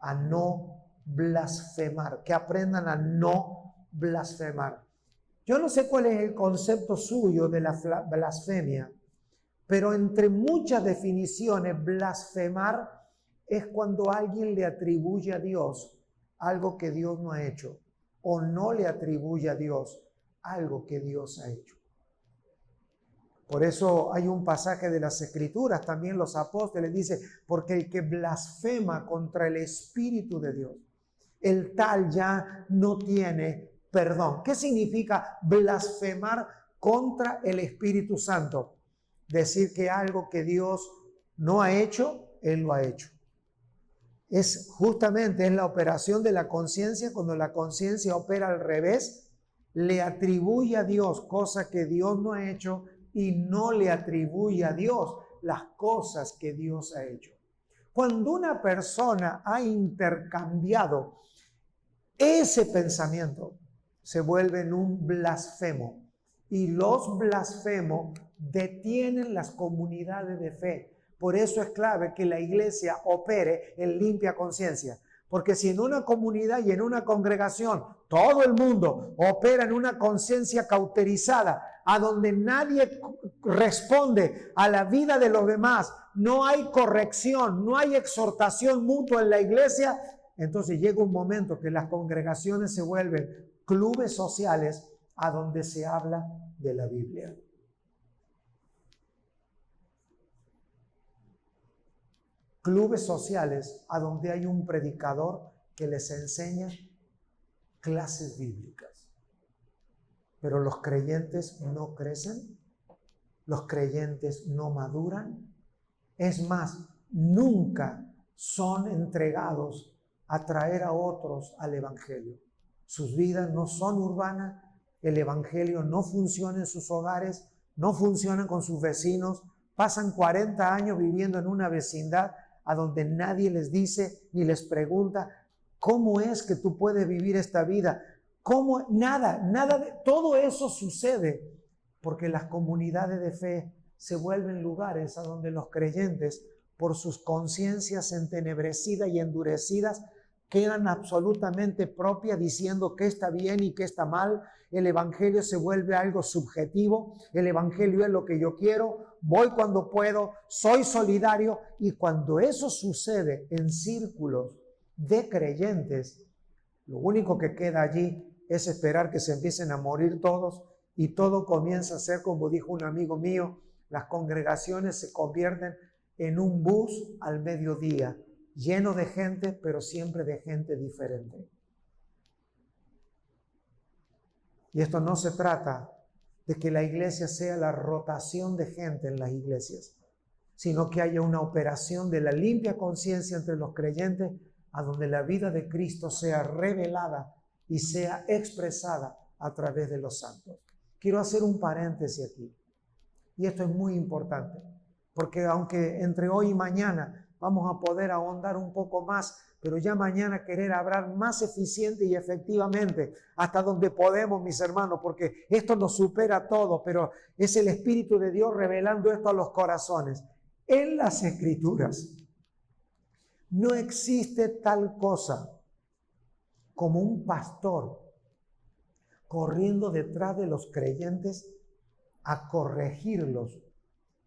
a no blasfemar, que aprendan a no blasfemar. Yo no sé cuál es el concepto suyo de la blasfemia, pero entre muchas definiciones, blasfemar es cuando alguien le atribuye a Dios algo que Dios no ha hecho, o no le atribuye a Dios algo que Dios ha hecho. Por eso hay un pasaje de las Escrituras, también los apóstoles dicen, porque el que blasfema contra el Espíritu de Dios, el tal ya no tiene perdón. ¿Qué significa blasfemar contra el Espíritu Santo? Decir que algo que Dios no ha hecho, Él lo ha hecho. Es justamente la operación de la conciencia. Cuando la conciencia opera al revés, le atribuye a Dios cosas que Dios no ha hecho y no le atribuye a Dios las cosas que Dios ha hecho. Cuando una persona ha intercambiado ese pensamiento, se vuelve en un blasfemo. Y los blasfemos detienen las comunidades de fe. Por eso es clave que la iglesia opere en limpia conciencia. Porque si en una comunidad y en una congregación todo el mundo opera en una conciencia cauterizada, a donde nadie responde a la vida de los demás, no hay corrección, no hay exhortación mutua en la iglesia, entonces llega un momento que las congregaciones se vuelven clubes sociales a donde se habla de la Biblia. Clubes sociales a donde hay un predicador que les enseña clases bíblicas. Pero los creyentes no crecen, los creyentes no maduran. Es más, nunca son entregados a traer a otros al Evangelio. Sus vidas no son urbanas, el Evangelio no funciona en sus hogares, no funciona con sus vecinos, pasan 40 años viviendo en una vecindad a donde nadie les dice ni les pregunta, ¿cómo es que tú puedes vivir esta vida? ¿Cómo? Nada de todo eso sucede porque las comunidades de fe se vuelven lugares a donde los creyentes, por sus conciencias entenebrecidas y endurecidas, quedan absolutamente propias diciendo qué está bien y qué está mal. El Evangelio se vuelve algo subjetivo. El Evangelio es lo que yo quiero, voy cuando puedo, soy solidario. Y cuando eso sucede en círculos de creyentes, lo único que queda allí es esperar que se empiecen a morir todos y todo comienza a ser, como dijo un amigo mío, las congregaciones se convierten en un bus al mediodía, lleno de gente, pero siempre de gente diferente. Y esto no se trata de que la iglesia sea la rotación de gente en las iglesias, sino que haya una operación de la limpia conciencia entre los creyentes, a donde la vida de Cristo sea revelada y sea expresada a través de los santos. Quiero hacer un paréntesis aquí, y esto es muy importante, porque aunque entre hoy y mañana vamos a poder ahondar un poco más, pero ya mañana querer hablar más eficiente y efectivamente hasta donde podemos, mis hermanos, porque esto nos supera todo, pero es el Espíritu de Dios revelando esto a los corazones. En las Escrituras no existe tal cosa como un pastor corriendo detrás de los creyentes a corregirlos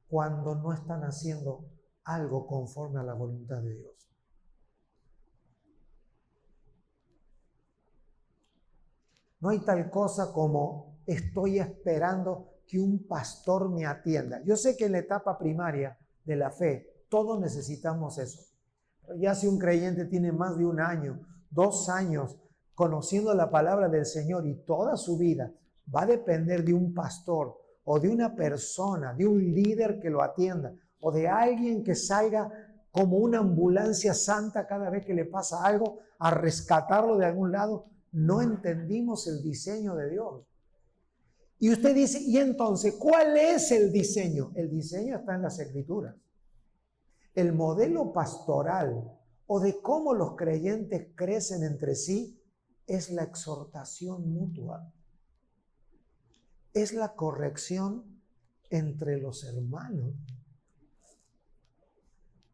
cuando no están haciendo algo conforme a la voluntad de Dios. No hay tal cosa como estoy esperando que un pastor me atienda. Yo sé que en la etapa primaria de la fe todos necesitamos eso. Pero ya si un creyente tiene más de 1 año, 2 años conociendo la palabra del Señor y toda su vida va a depender de un pastor o de una persona, de un líder que lo atienda o de alguien que salga como una ambulancia santa cada vez que le pasa algo a rescatarlo de algún lado, no entendimos el diseño de Dios. Y usted dice, ¿y entonces cuál es el diseño? El diseño está en las Escrituras. El modelo pastoral o de cómo los creyentes crecen entre sí es la exhortación mutua. Es la corrección entre los hermanos.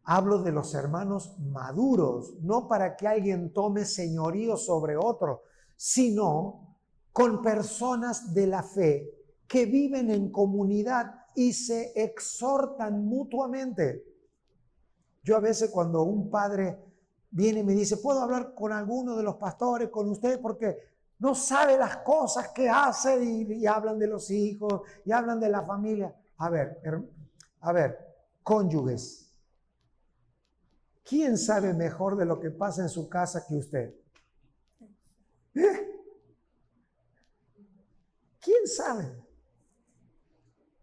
Hablo de los hermanos maduros, no para que alguien tome señorío sobre otro, sino con personas de la fe que viven en comunidad y se exhortan mutuamente. Yo a veces cuando un padre viene y me dice, ¿puedo hablar con alguno de los pastores, con usted? Porque no sabe las cosas que hace y hablan de los hijos y hablan de la familia. A ver, cónyuges. ¿Quién sabe mejor de lo que pasa en su casa que usted? ¿Quién sabe?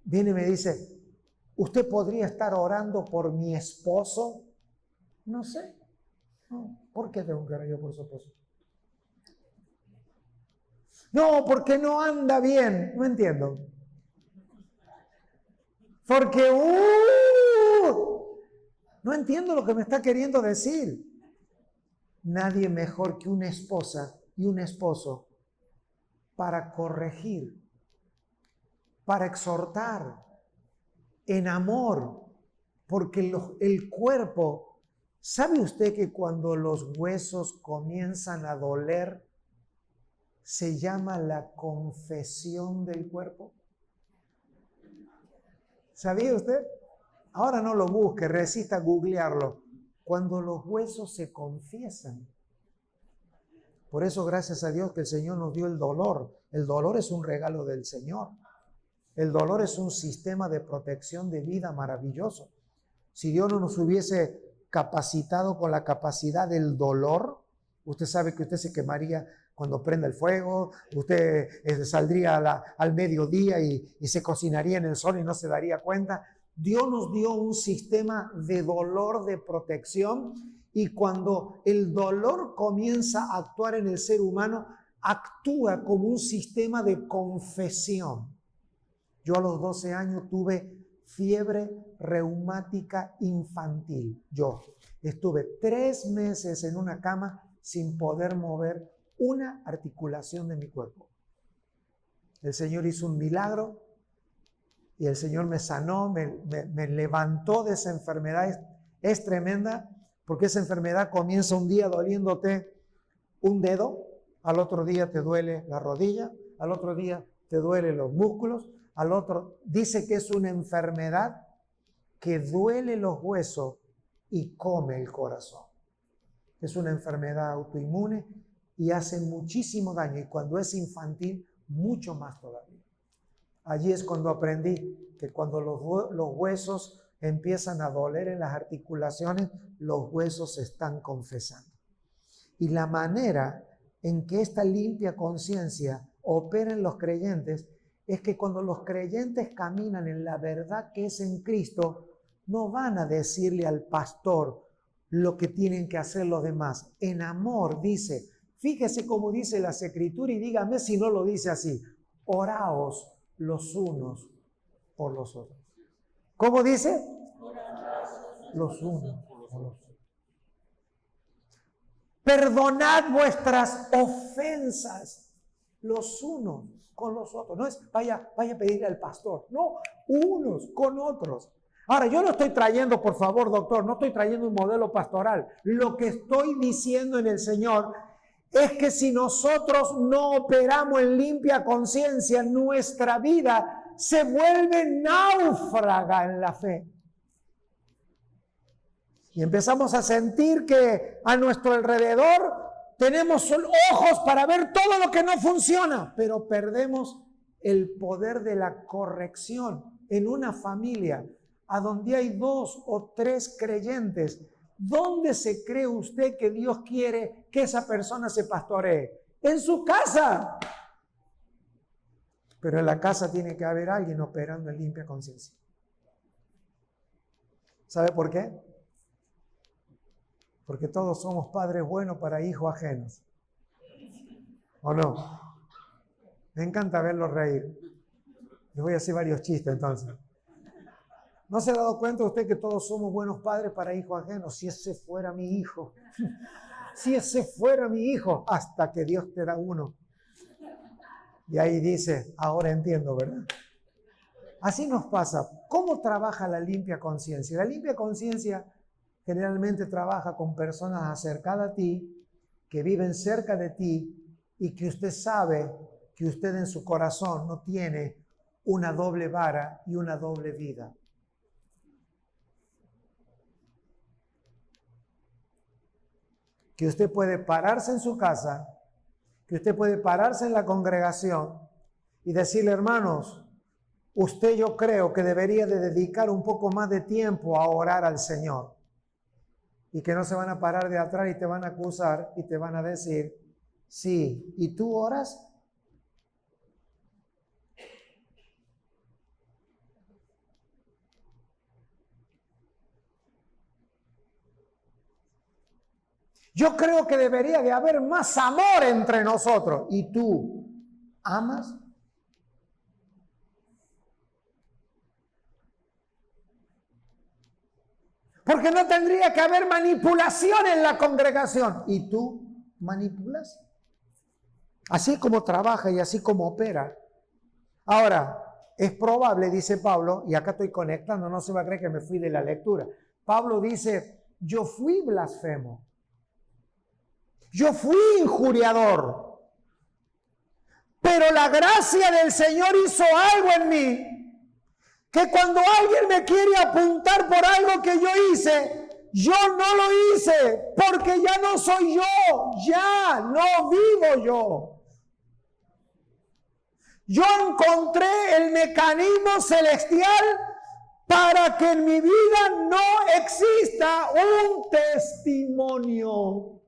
Viene y me dice, ¿usted podría estar orando por mi esposo? No sé. No, ¿por qué tengo que orar yo por su esposo? No, porque no anda bien. No entiendo. Porque no entiendo lo que me está queriendo decir. Nadie mejor que una esposa y un esposo para corregir, para exhortar en amor, porque el cuerpo, ¿sabe usted que cuando los huesos comienzan a doler, se llama la confesión del cuerpo? ¿Sabía usted? Ahora no lo busque, resista a googlearlo. Cuando los huesos se confiesan. Por eso, gracias a Dios que el Señor nos dio el dolor. El dolor es un regalo del Señor. El dolor es un sistema de protección de vida maravilloso. Si Dios no nos hubiese capacitado con la capacidad del dolor, usted sabe que usted se quemaría cuando prenda el fuego, usted saldría al mediodía y se cocinaría en el sol y no se daría cuenta. Dios nos dio un sistema de dolor, de protección, Y cuando el dolor comienza a actuar en el ser humano, actúa como un sistema de confesión. Yo a los 12 años tuve fiebre reumática infantil. Yo estuve 3 meses en una cama sin poder mover una articulación de mi cuerpo. El Señor hizo un milagro y el Señor me sanó, me levantó de esa enfermedad. Es tremenda porque esa enfermedad comienza un día doliéndote un dedo, al otro día te duele la rodilla, al otro día te duelen los músculos, al otro dice que es una enfermedad que duele los huesos y come el corazón. Es una enfermedad autoinmune y hace muchísimo daño, y cuando es infantil, mucho más todavía. Allí es cuando aprendí que cuando los huesos empiezan a doler en las articulaciones, los huesos se están confesando. Y la manera en que esta limpia conciencia opera en los creyentes es que cuando los creyentes caminan en la verdad que es en Cristo, no van a decirle al pastor lo que tienen que hacer los demás. En amor dice, fíjese cómo dice las Escrituras y dígame si no lo dice así: oraos los unos por los otros. ¿Cómo dice? Los unos por los otros. Perdonad vuestras ofensas los unos con los otros. No es vaya a pedirle al pastor, no, unos con otros. Ahora, yo no estoy trayendo, por favor, doctor, no estoy trayendo un modelo pastoral. Lo que estoy diciendo en el Señor es que si nosotros no operamos en limpia conciencia, nuestra vida se vuelve náufraga en la fe. Y empezamos a sentir que a nuestro alrededor tenemos ojos para ver todo lo que no funciona, pero perdemos el poder de la corrección. En una familia a donde hay 2 o 3 creyentes, ¿dónde se cree usted que Dios quiere que esa persona se pastoree? En su casa. Pero en la casa tiene que haber alguien operando en limpia conciencia. ¿Sabe por qué? Porque todos somos padres buenos para hijos ajenos. ¿O no? Me encanta verlos reír. Les voy a hacer varios chistes entonces. ¿No se ha dado cuenta usted que todos somos buenos padres para hijos ajenos? Si ese fuera mi hijo. Si ese fuera mi hijo. Hasta que Dios te da uno. Y ahí dice, ahora entiendo, ¿verdad? Así nos pasa. ¿Cómo trabaja la limpia conciencia? La limpia conciencia generalmente trabaja con personas acercadas a ti, que viven cerca de ti y que usted sabe que usted en su corazón no tiene una doble vara y una doble vida. Que usted puede pararse en su casa, que usted puede pararse en la congregación y decirle, hermanos, usted yo creo que debería de dedicar un poco más de tiempo a orar al Señor. Y que no se van a parar de atrás y te van a acusar y te van a decir, sí, ¿y tú oras? Yo creo que debería de haber más amor entre nosotros. ¿Y tú amas? Porque no tendría que haber manipulación en la congregación. ¿Y tú manipulas? Así como trabaja y así como opera. Ahora, es probable, dice Pablo, y acá estoy conectando, no se va a creer que me fui de la lectura. Pablo dice, yo fui blasfemo. Yo fui injuriador. Pero la gracia del Señor hizo algo en mí. Que cuando alguien me quiere apuntar por algo que yo hice, yo no lo hice, porque ya no soy yo, ya no vivo yo. Yo encontré el mecanismo celestial para que en mi vida no exista un testimonio.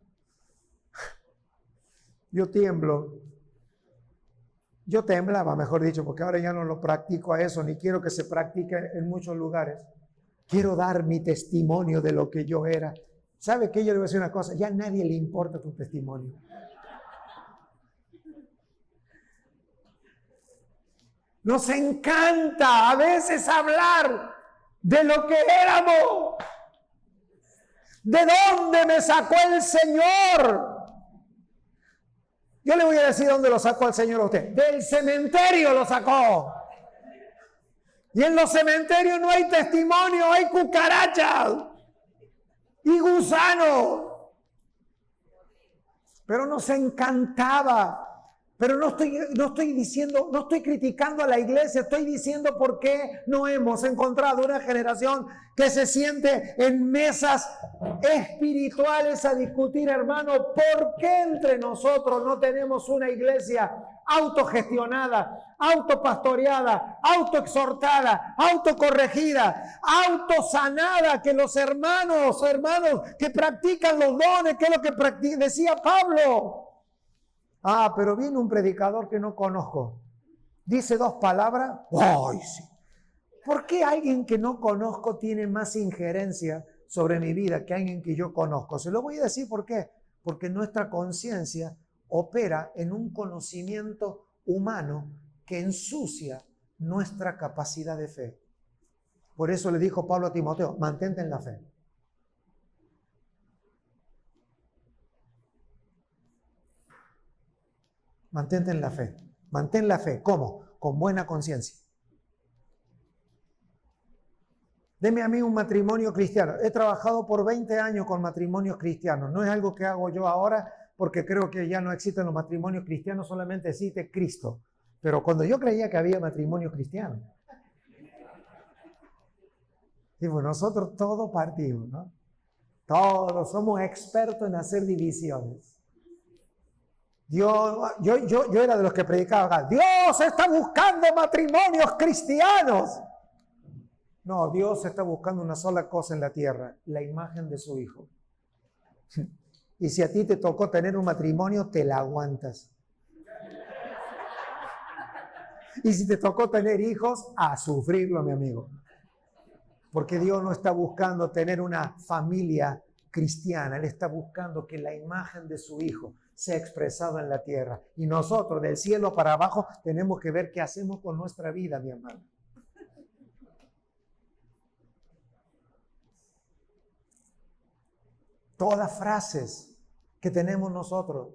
Yo tiemblo. Yo temblaba, mejor dicho, porque ahora ya no lo practico a eso, ni quiero que se practique en muchos lugares. Quiero dar mi testimonio de lo que yo era ¿Sabe qué? Yo le voy a decir una cosa, ya a nadie le importa tu testimonio. Nos encanta a veces hablar de lo que éramos. ¿De dónde me sacó el Señor? Yo le voy a decir dónde lo sacó el Señor a usted. Del cementerio lo sacó. Y en los cementerios no hay testimonio, hay cucarachas y gusanos. Pero nos encantaba. Pero no estoy diciendo, no estoy criticando a la iglesia, estoy diciendo por qué no hemos encontrado una generación que se siente en mesas espirituales a discutir, hermano, ¿por qué entre nosotros no tenemos una iglesia autogestionada, autopastoreada, autoexhortada, autocorregida, autosanada, que los hermanos que practican los dones, que es lo que decía Pablo? Ah, pero viene un predicador que no conozco. Dice 2 palabras. ¡Ay, sí! ¿Por qué alguien que no conozco tiene más injerencia sobre mi vida que alguien que yo conozco? Se lo voy a decir por qué. Porque nuestra conciencia opera en un conocimiento humano que ensucia nuestra capacidad de fe. Por eso le dijo Pablo a Timoteo, mantente en la fe. Mantente en la fe. Mantén la fe. ¿Cómo? Con buena conciencia. Deme a mí un matrimonio cristiano. He trabajado por 20 años con matrimonios cristianos. No es algo que hago yo ahora porque creo que ya no existen los matrimonios cristianos, solamente existe Cristo. Pero cuando yo creía que había matrimonio cristiano. Y pues nosotros todos partimos, ¿no? Todos somos expertos en hacer divisiones. Yo era de los que predicaba acá. Dios está buscando matrimonios cristianos. No, Dios está buscando una sola cosa en la tierra, la imagen de su Hijo. Y si a ti te tocó tener un matrimonio, te la aguantas. Y si te tocó tener hijos, a sufrirlo, mi amigo. Porque Dios no está buscando tener una familia cristiana, Él está buscando que la imagen de su Hijo sea expresada en la tierra. Y nosotros, del cielo para abajo, tenemos que ver qué hacemos con nuestra vida, mi hermano. Todas frases que tenemos nosotros.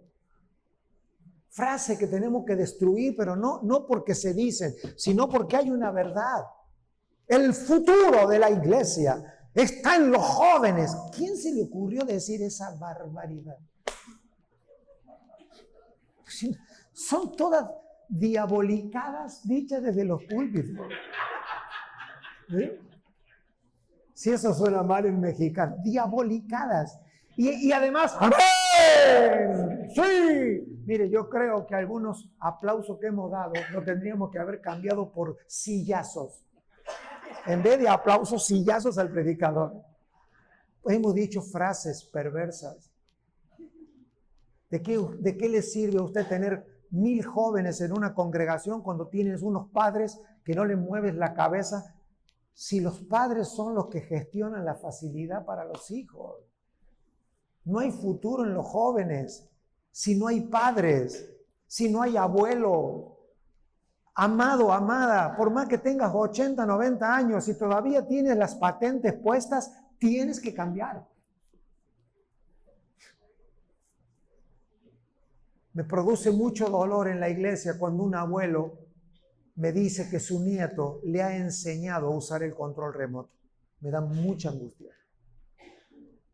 Frases que tenemos que destruir, pero no porque se dicen, sino porque hay una verdad. El futuro de la iglesia está en los jóvenes. ¿Quién se le ocurrió decir esa barbaridad? Son todas diabolicadas dichas desde los púlpitos. ¿Sí? Si eso suena mal en mexicano, diabolicadas. Y además, ¡amén! ¡Sí! Mire, yo creo que algunos aplausos que hemos dado lo tendríamos que haber cambiado por sillazos. En vez de aplausos, sillazos al predicador. Pues hemos dicho frases perversas. ¿De qué le sirve a usted tener 1000 jóvenes en una congregación cuando tienes unos padres que no le mueves la cabeza? Si los padres son los que gestionan la facilidad para los hijos. No hay futuro en los jóvenes si no hay padres, si no hay abuelo. Amado, amada, por más que tengas 80, 90 años, si todavía tienes las patentes puestas, tienes que cambiar. Me produce mucho dolor en la iglesia cuando un abuelo me dice que su nieto le ha enseñado a usar el control remoto. Me da mucha angustia.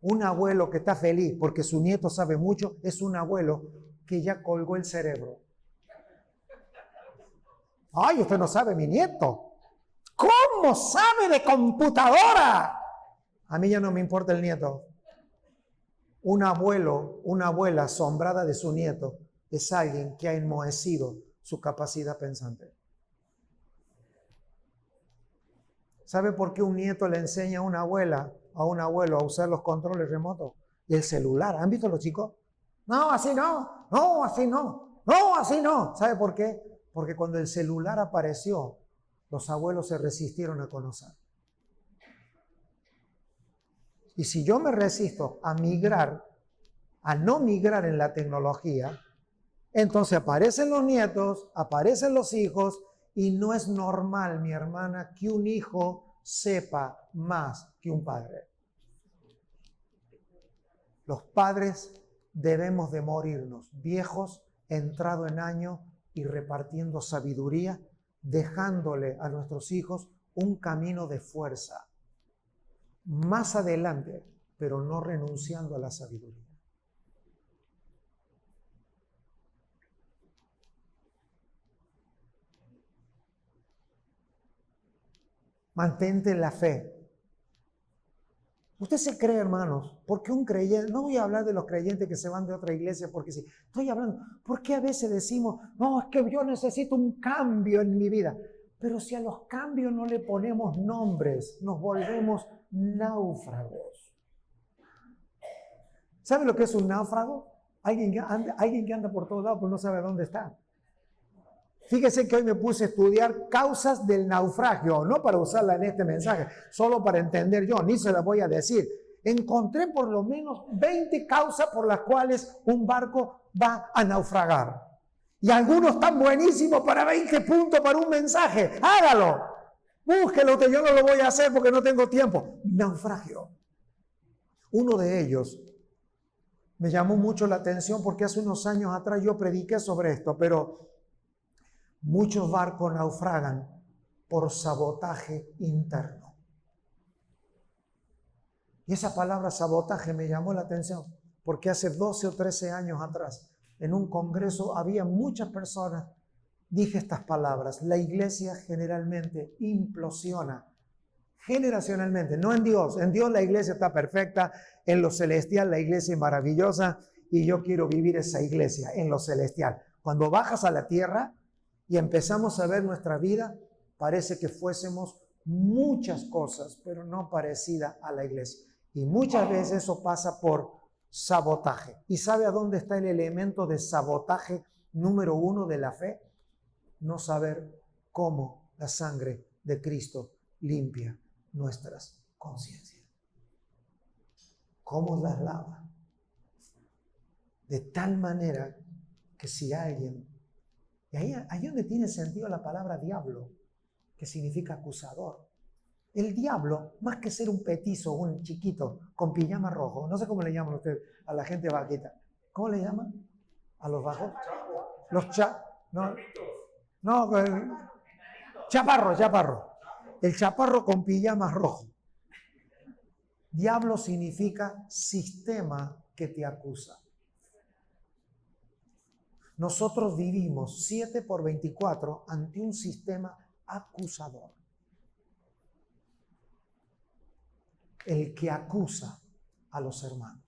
Un abuelo que está feliz porque su nieto sabe mucho es un abuelo que ya colgó el cerebro. ¡Ay, usted no sabe, mi nieto! ¿Cómo sabe de computadora? A mí ya no me importa el nieto. Un abuelo, una abuela asombrada de su nieto es alguien que ha enmohecido su capacidad pensante. ¿Sabe por qué un nieto le enseña a una abuela, a un abuelo a usar los controles remotos? Y el celular. ¿Han visto los chicos? No, así no. No, así no. No, así no. ¿Sabe por qué? Porque cuando el celular apareció, los abuelos se resistieron a conocer. Y si yo me resisto a migrar, a no migrar en la tecnología, entonces aparecen los nietos, aparecen los hijos, y no es normal, mi hermana, que un hijo sepa más que un padre. Los padres debemos de morirnos viejos, entrado en año y repartiendo sabiduría, dejándole a nuestros hijos un camino de fuerza más adelante, pero no renunciando a la sabiduría. Mantente la fe. Usted se cree, hermanos, porque un creyente, no voy a hablar de los creyentes que se van de otra iglesia, porque sí, estoy hablando, porque a veces decimos, no, es que yo necesito un cambio en mi vida. Pero si a los cambios no le ponemos nombres, nos volvemos náufragos. ¿Sabe lo que es un náufrago? Alguien que anda por todos lados, pero no sabe dónde está. Fíjese que hoy me puse a estudiar causas del naufragio, no para usarla en este mensaje, solo para entender yo, ni se la voy a decir. Encontré por lo menos 20 causas por las cuales un barco va a naufragar. Y algunos están buenísimos para 20 puntos para un mensaje. Hágalo. Búsquelo, que yo no lo voy a hacer porque no tengo tiempo. Naufragio. Uno de ellos me llamó mucho la atención porque hace unos años atrás yo prediqué sobre esto, pero muchos barcos naufragan por sabotaje interno. Y esa palabra sabotaje me llamó la atención porque hace 12 o 13 años atrás, en un congreso había muchas personas, dije estas palabras: la iglesia generalmente implosiona, generacionalmente, no en Dios. En Dios la iglesia está perfecta, en lo celestial la iglesia es maravillosa y yo quiero vivir esa iglesia en lo celestial. Cuando bajas a la tierra y empezamos a ver nuestra vida, parece que fuésemos muchas cosas, pero no parecida a la iglesia. Y muchas veces eso pasa por sabotaje. ¿Y sabe a dónde está el elemento de sabotaje número 1 de la fe? No saber cómo la sangre de Cristo limpia nuestras conciencias. ¿Cómo las lava? De tal manera que si alguien... Y ahí es donde tiene sentido la palabra diablo, que significa acusador. El diablo, más que ser un petizo, un chiquito con pijama rojo, no sé cómo le llaman ustedes a la gente vaquita. ¿Cómo le llaman? ¿A los bajos? Chaparro. El chaparro con pijama rojo. Diablo significa sistema que te acusa. Nosotros vivimos 7/24 ante un sistema acusador. El que acusa a los hermanos.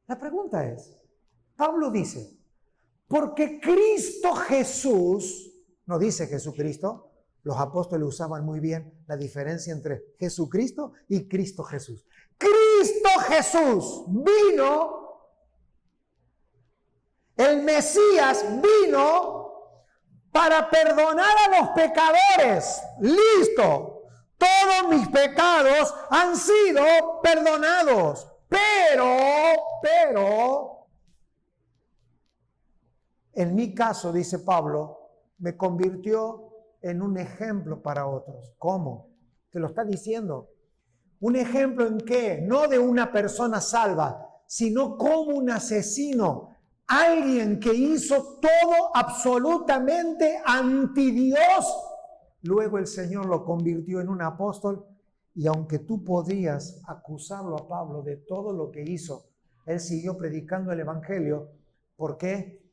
La pregunta es, Pablo dice, porque Cristo Jesús, no dice Jesucristo, los apóstoles usaban muy bien la diferencia entre Jesucristo y Cristo Jesús. Cristo Jesús vino, el Mesías vino para perdonar a los pecadores. Listo. Todos mis pecados han sido perdonados. Pero, en mi caso, dice Pablo, me convirtió en un ejemplo para otros. ¿Cómo? Te lo está diciendo. ¿Un ejemplo en qué? No de una persona salva, sino como un asesino. Alguien que hizo todo absolutamente anti Dios. Luego el Señor lo convirtió en un apóstol y aunque tú podrías acusarlo a Pablo de todo lo que hizo, él siguió predicando el evangelio. ¿Por qué?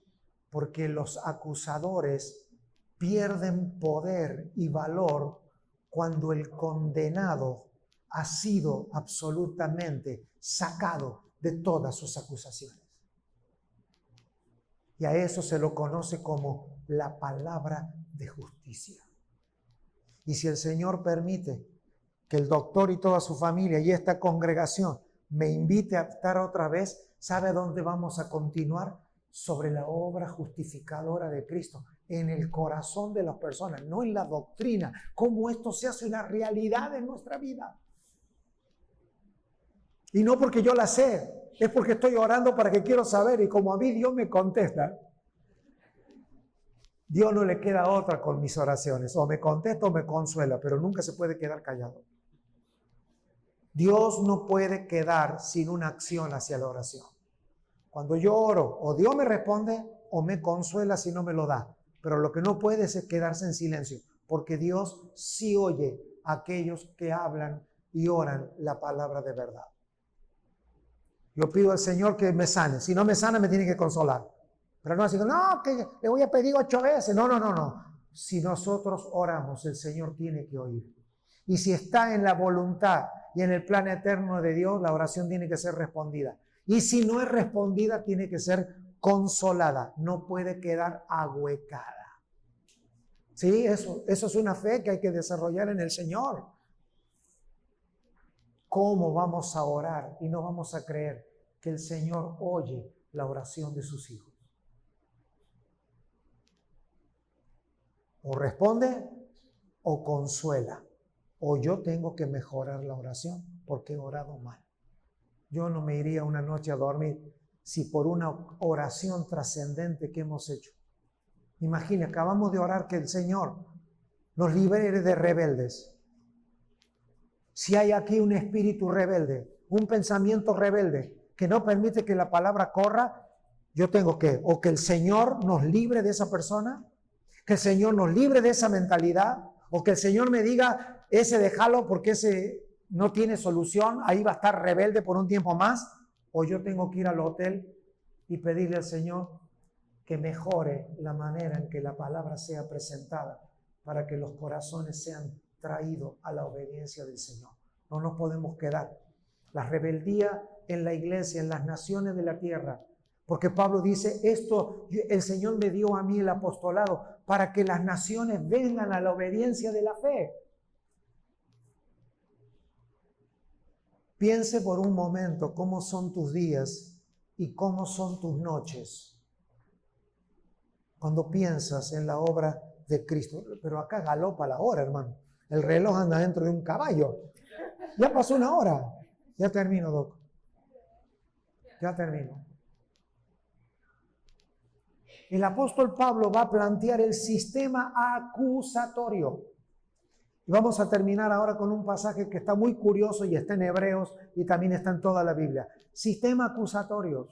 Porque los acusadores pierden poder y valor cuando el condenado ha sido absolutamente sacado de todas sus acusaciones. Y a eso se lo conoce como la palabra de justicia. Y si el Señor permite que el doctor y toda su familia y esta congregación me invite a estar otra vez, ¿sabe dónde vamos a continuar? Sobre la obra justificadora de Cristo, en el corazón de las personas, no en la doctrina, cómo esto se hace una realidad en nuestra vida. Y no porque yo la sé, es porque estoy orando para que quiero saber y como a mí Dios me contesta, Dios no le queda otra con mis oraciones. O me contesta o me consuela, pero nunca se puede quedar callado. Dios no puede quedar sin una acción hacia la oración. Cuando yo oro, o Dios me responde o me consuela si no me lo da. Pero lo que no puede es quedarse en silencio, porque Dios sí oye a aquellos que hablan y oran la palabra de verdad. Yo pido al Señor que me sane. Si no me sana, me tiene que consolar. Pero no así, no, que le voy a pedir 8 veces. No. Si nosotros oramos, el Señor tiene que oír. Y si está en la voluntad y en el plan eterno de Dios, la oración tiene que ser respondida. Y si no es respondida, tiene que ser consolada. No puede quedar ahuecada. Sí, eso es una fe que hay que desarrollar en el Señor. ¿Cómo vamos a orar y no vamos a creer que el Señor oye la oración de sus hijos? O responde o consuela. O yo tengo que mejorar la oración porque he orado mal. Yo no me iría una noche a dormir si por una oración trascendente que hemos hecho. Imagina, acabamos de orar que el Señor nos libere de rebeldes. Si hay aquí un espíritu rebelde, un pensamiento rebelde que no permite que la palabra corra, yo tengo que, o que el Señor nos libre de esa persona, que el Señor nos libre de esa mentalidad, o que el Señor me diga, ese déjalo porque ese no tiene solución, ahí va a estar rebelde por un tiempo más, o yo tengo que ir al hotel y pedirle al Señor que mejore la manera en que la palabra sea presentada para que los corazones sean traídos a la obediencia del Señor. No nos podemos quedar. La rebeldía en la iglesia, en las naciones de la tierra, porque Pablo dice, esto el Señor me dio a mí el apostolado para que las naciones vengan a la obediencia de la fe. Piense por un momento cómo son tus días y cómo son tus noches cuando piensas en la obra de Cristo. Pero acá galopa la hora, hermano. El reloj anda dentro de un caballo. Ya pasó una hora. Ya termino, Doc. Ya termino. El apóstol Pablo va a plantear el sistema acusatorio. Y vamos a terminar ahora con un pasaje que está muy curioso y está en Hebreos y también está en toda la Biblia. Sistema acusatorio.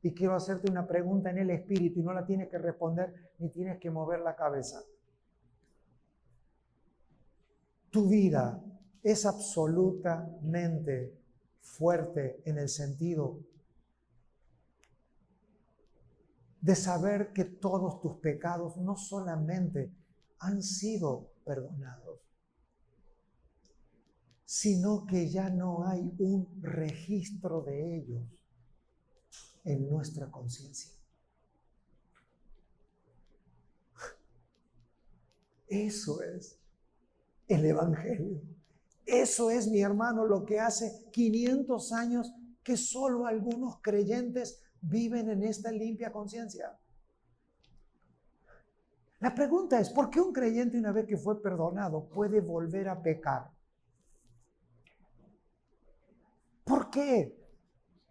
Y quiero hacerte una pregunta en el espíritu y no la tienes que responder ni tienes que mover la cabeza. Tu vida es absolutamente fuerte en el sentido de saber que todos tus pecados no solamente han sido perdonados, sino que ya no hay un registro de ellos en nuestra conciencia. Eso es el Evangelio. Eso es, mi hermano, lo que hace 500 años que solo algunos creyentes viven en esta limpia conciencia. La pregunta es, ¿por qué un creyente una vez que fue perdonado puede volver a pecar? ¿Por qué?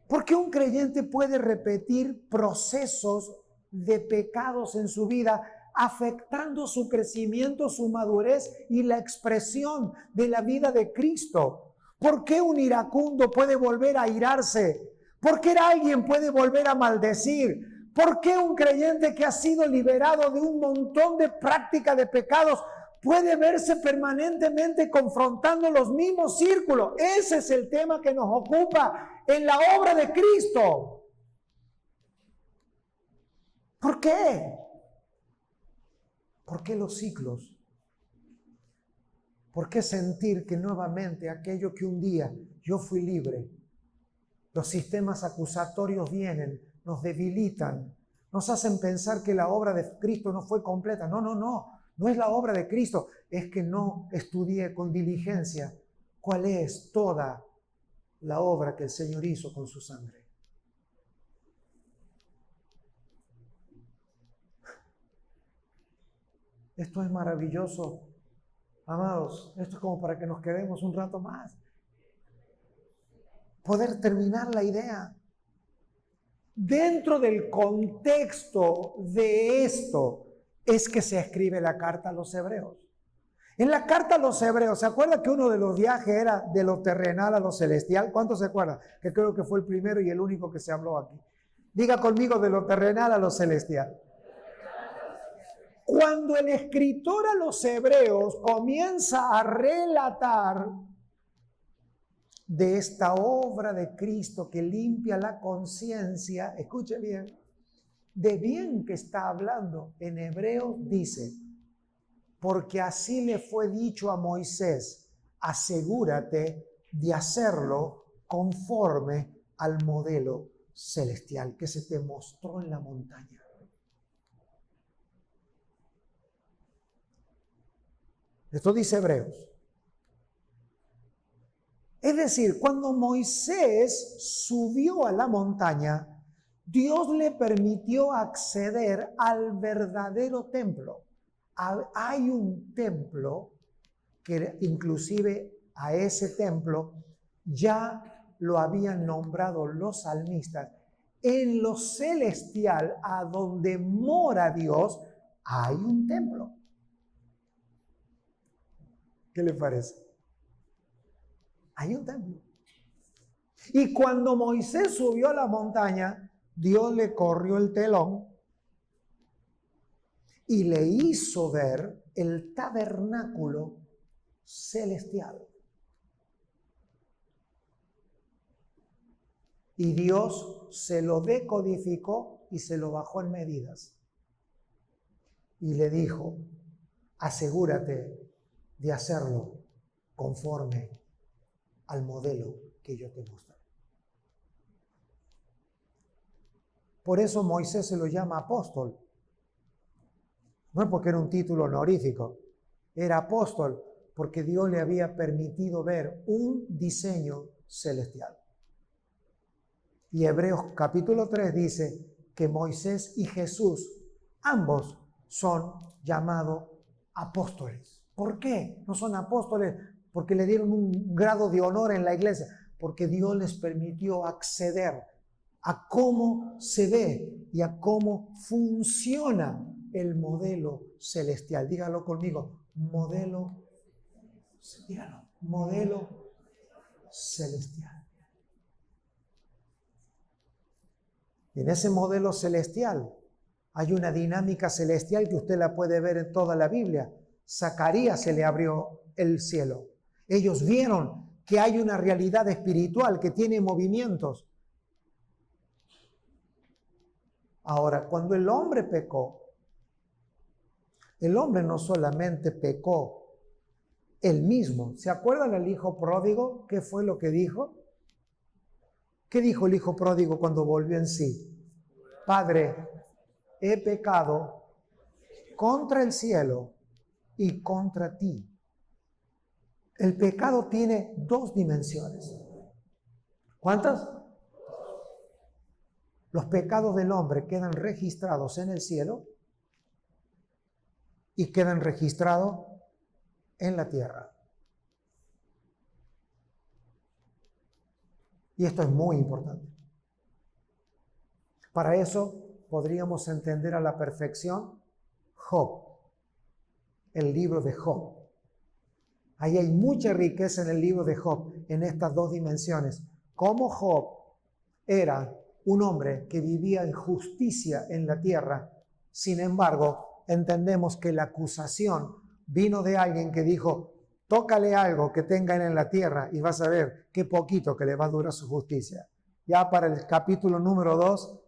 ¿Por qué un creyente puede repetir procesos de pecados en su vida, afectando su crecimiento, su madurez y la expresión de la vida de Cristo? ¿Por qué un iracundo puede volver a airarse? ¿Por qué alguien puede volver a maldecir? ¿Por qué un creyente que ha sido liberado de un montón de práctica de pecados puede verse permanentemente confrontando los mismos círculos? Ese es el tema que nos ocupa en la obra de Cristo. ¿Por qué? ¿Por qué los ciclos? ¿Por qué sentir que nuevamente aquello que un día yo fui libre, los sistemas acusatorios vienen, nos debilitan, nos hacen pensar que la obra de Cristo no fue completa? No es la obra de Cristo, es que no estudié con diligencia cuál es toda la obra que el Señor hizo con su sangre. Esto es maravilloso, amados. Esto es como para que nos quedemos un rato más. poder terminar la idea. Dentro del contexto de esto es que se escribe la carta a los hebreos. En la carta a los hebreos, ¿se acuerda que uno de los viajes era de lo terrenal a lo celestial? ¿Cuántos se acuerdan? Que creo que fue el primero y el único que se habló aquí. Diga conmigo, de lo terrenal a lo celestial. Cuando el escritor a los hebreos comienza a relatar de esta obra de Cristo que limpia la conciencia, escuche bien, de bien que está hablando, en Hebreos dice, porque así le fue dicho a Moisés, asegúrate de hacerlo conforme al modelo celestial que se te mostró en la montaña. Esto dice Hebreos. Es decir, cuando Moisés subió a la montaña, Dios le permitió acceder al verdadero templo. Hay un templo que inclusive a ese templo ya lo habían nombrado los salmistas. En lo celestial, a donde mora Dios, hay un templo. ¿Qué le parece? Hay un templo. Y cuando Moisés subió a la montaña, Dios le corrió el telón y le hizo ver el tabernáculo celestial. Y Dios se lo decodificó y se lo bajó en medidas. Y le dijo, asegúrate de hacerlo conforme al modelo que yo te mostré. Por eso Moisés se lo llama apóstol. No es porque era un título honorífico, era apóstol porque Dios le había permitido ver un diseño celestial. Y Hebreos capítulo 3 dice que Moisés y Jesús, ambos son llamados apóstoles. ¿Por qué no son apóstoles? Porque le dieron un grado de honor en la iglesia, porque Dios les permitió acceder a cómo se ve y a cómo funciona el modelo celestial. Dígalo conmigo, modelo celestial. Y en ese modelo celestial hay una dinámica celestial que usted la puede ver en toda la Biblia. Zacarías se le abrió el cielo. Ellos vieron que hay una realidad espiritual que tiene movimientos. Ahora, cuando el hombre pecó, el hombre no solamente pecó él mismo. ¿Se acuerdan del hijo pródigo? ¿Qué fue lo que dijo? ¿Qué dijo el hijo pródigo cuando volvió en sí? Padre, he pecado contra el cielo y contra ti. El pecado tiene dos dimensiones. ¿Cuántas? Los pecados del hombre quedan registrados en el cielo y quedan registrados en la tierra. Y esto es muy importante. Para eso podríamos entender a la perfección Job, el libro de Job. Ahí hay mucha riqueza en el libro de Job, en estas dos dimensiones. Cómo Job era un hombre que vivía en justicia en la tierra. Sin embargo, entendemos que la acusación vino de alguien que dijo, tócale algo que tengan en la tierra y vas a ver qué poquito que le va a durar su justicia. Ya para el capítulo número 2,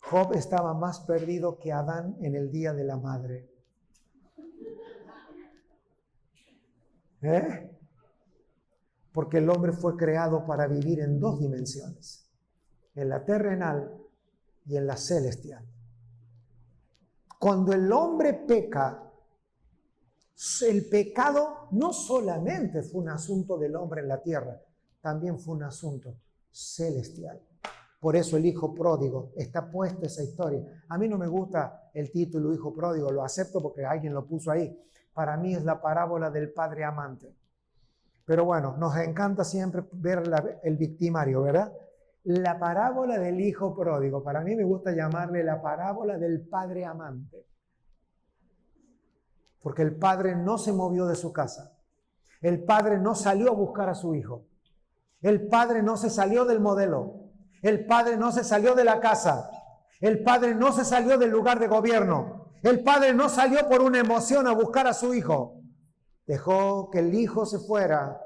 Job estaba más perdido que Adán en el día de la madre. Porque el hombre fue creado para vivir en dos dimensiones, en la terrenal y en la celestial. Cuando el hombre peca, el pecado no solamente fue un asunto del hombre en la tierra, también fue un asunto celestial. Por eso el hijo pródigo está puesta esa historia. A mí no me gusta el título hijo pródigo, lo acepto porque alguien lo puso ahí. Para mí es la parábola del padre amante. Pero bueno, nos encanta siempre ver el victimario, ¿verdad? La parábola del hijo pródigo. Para mí me gusta llamarle la parábola del padre amante. Porque el padre no se movió de su casa. El padre no salió a buscar a su hijo. El padre no se salió del modelo. El padre no se salió de la casa. El padre no se salió del lugar de gobierno. El padre no salió por una emoción a buscar a su hijo. Dejó que el hijo se fuera,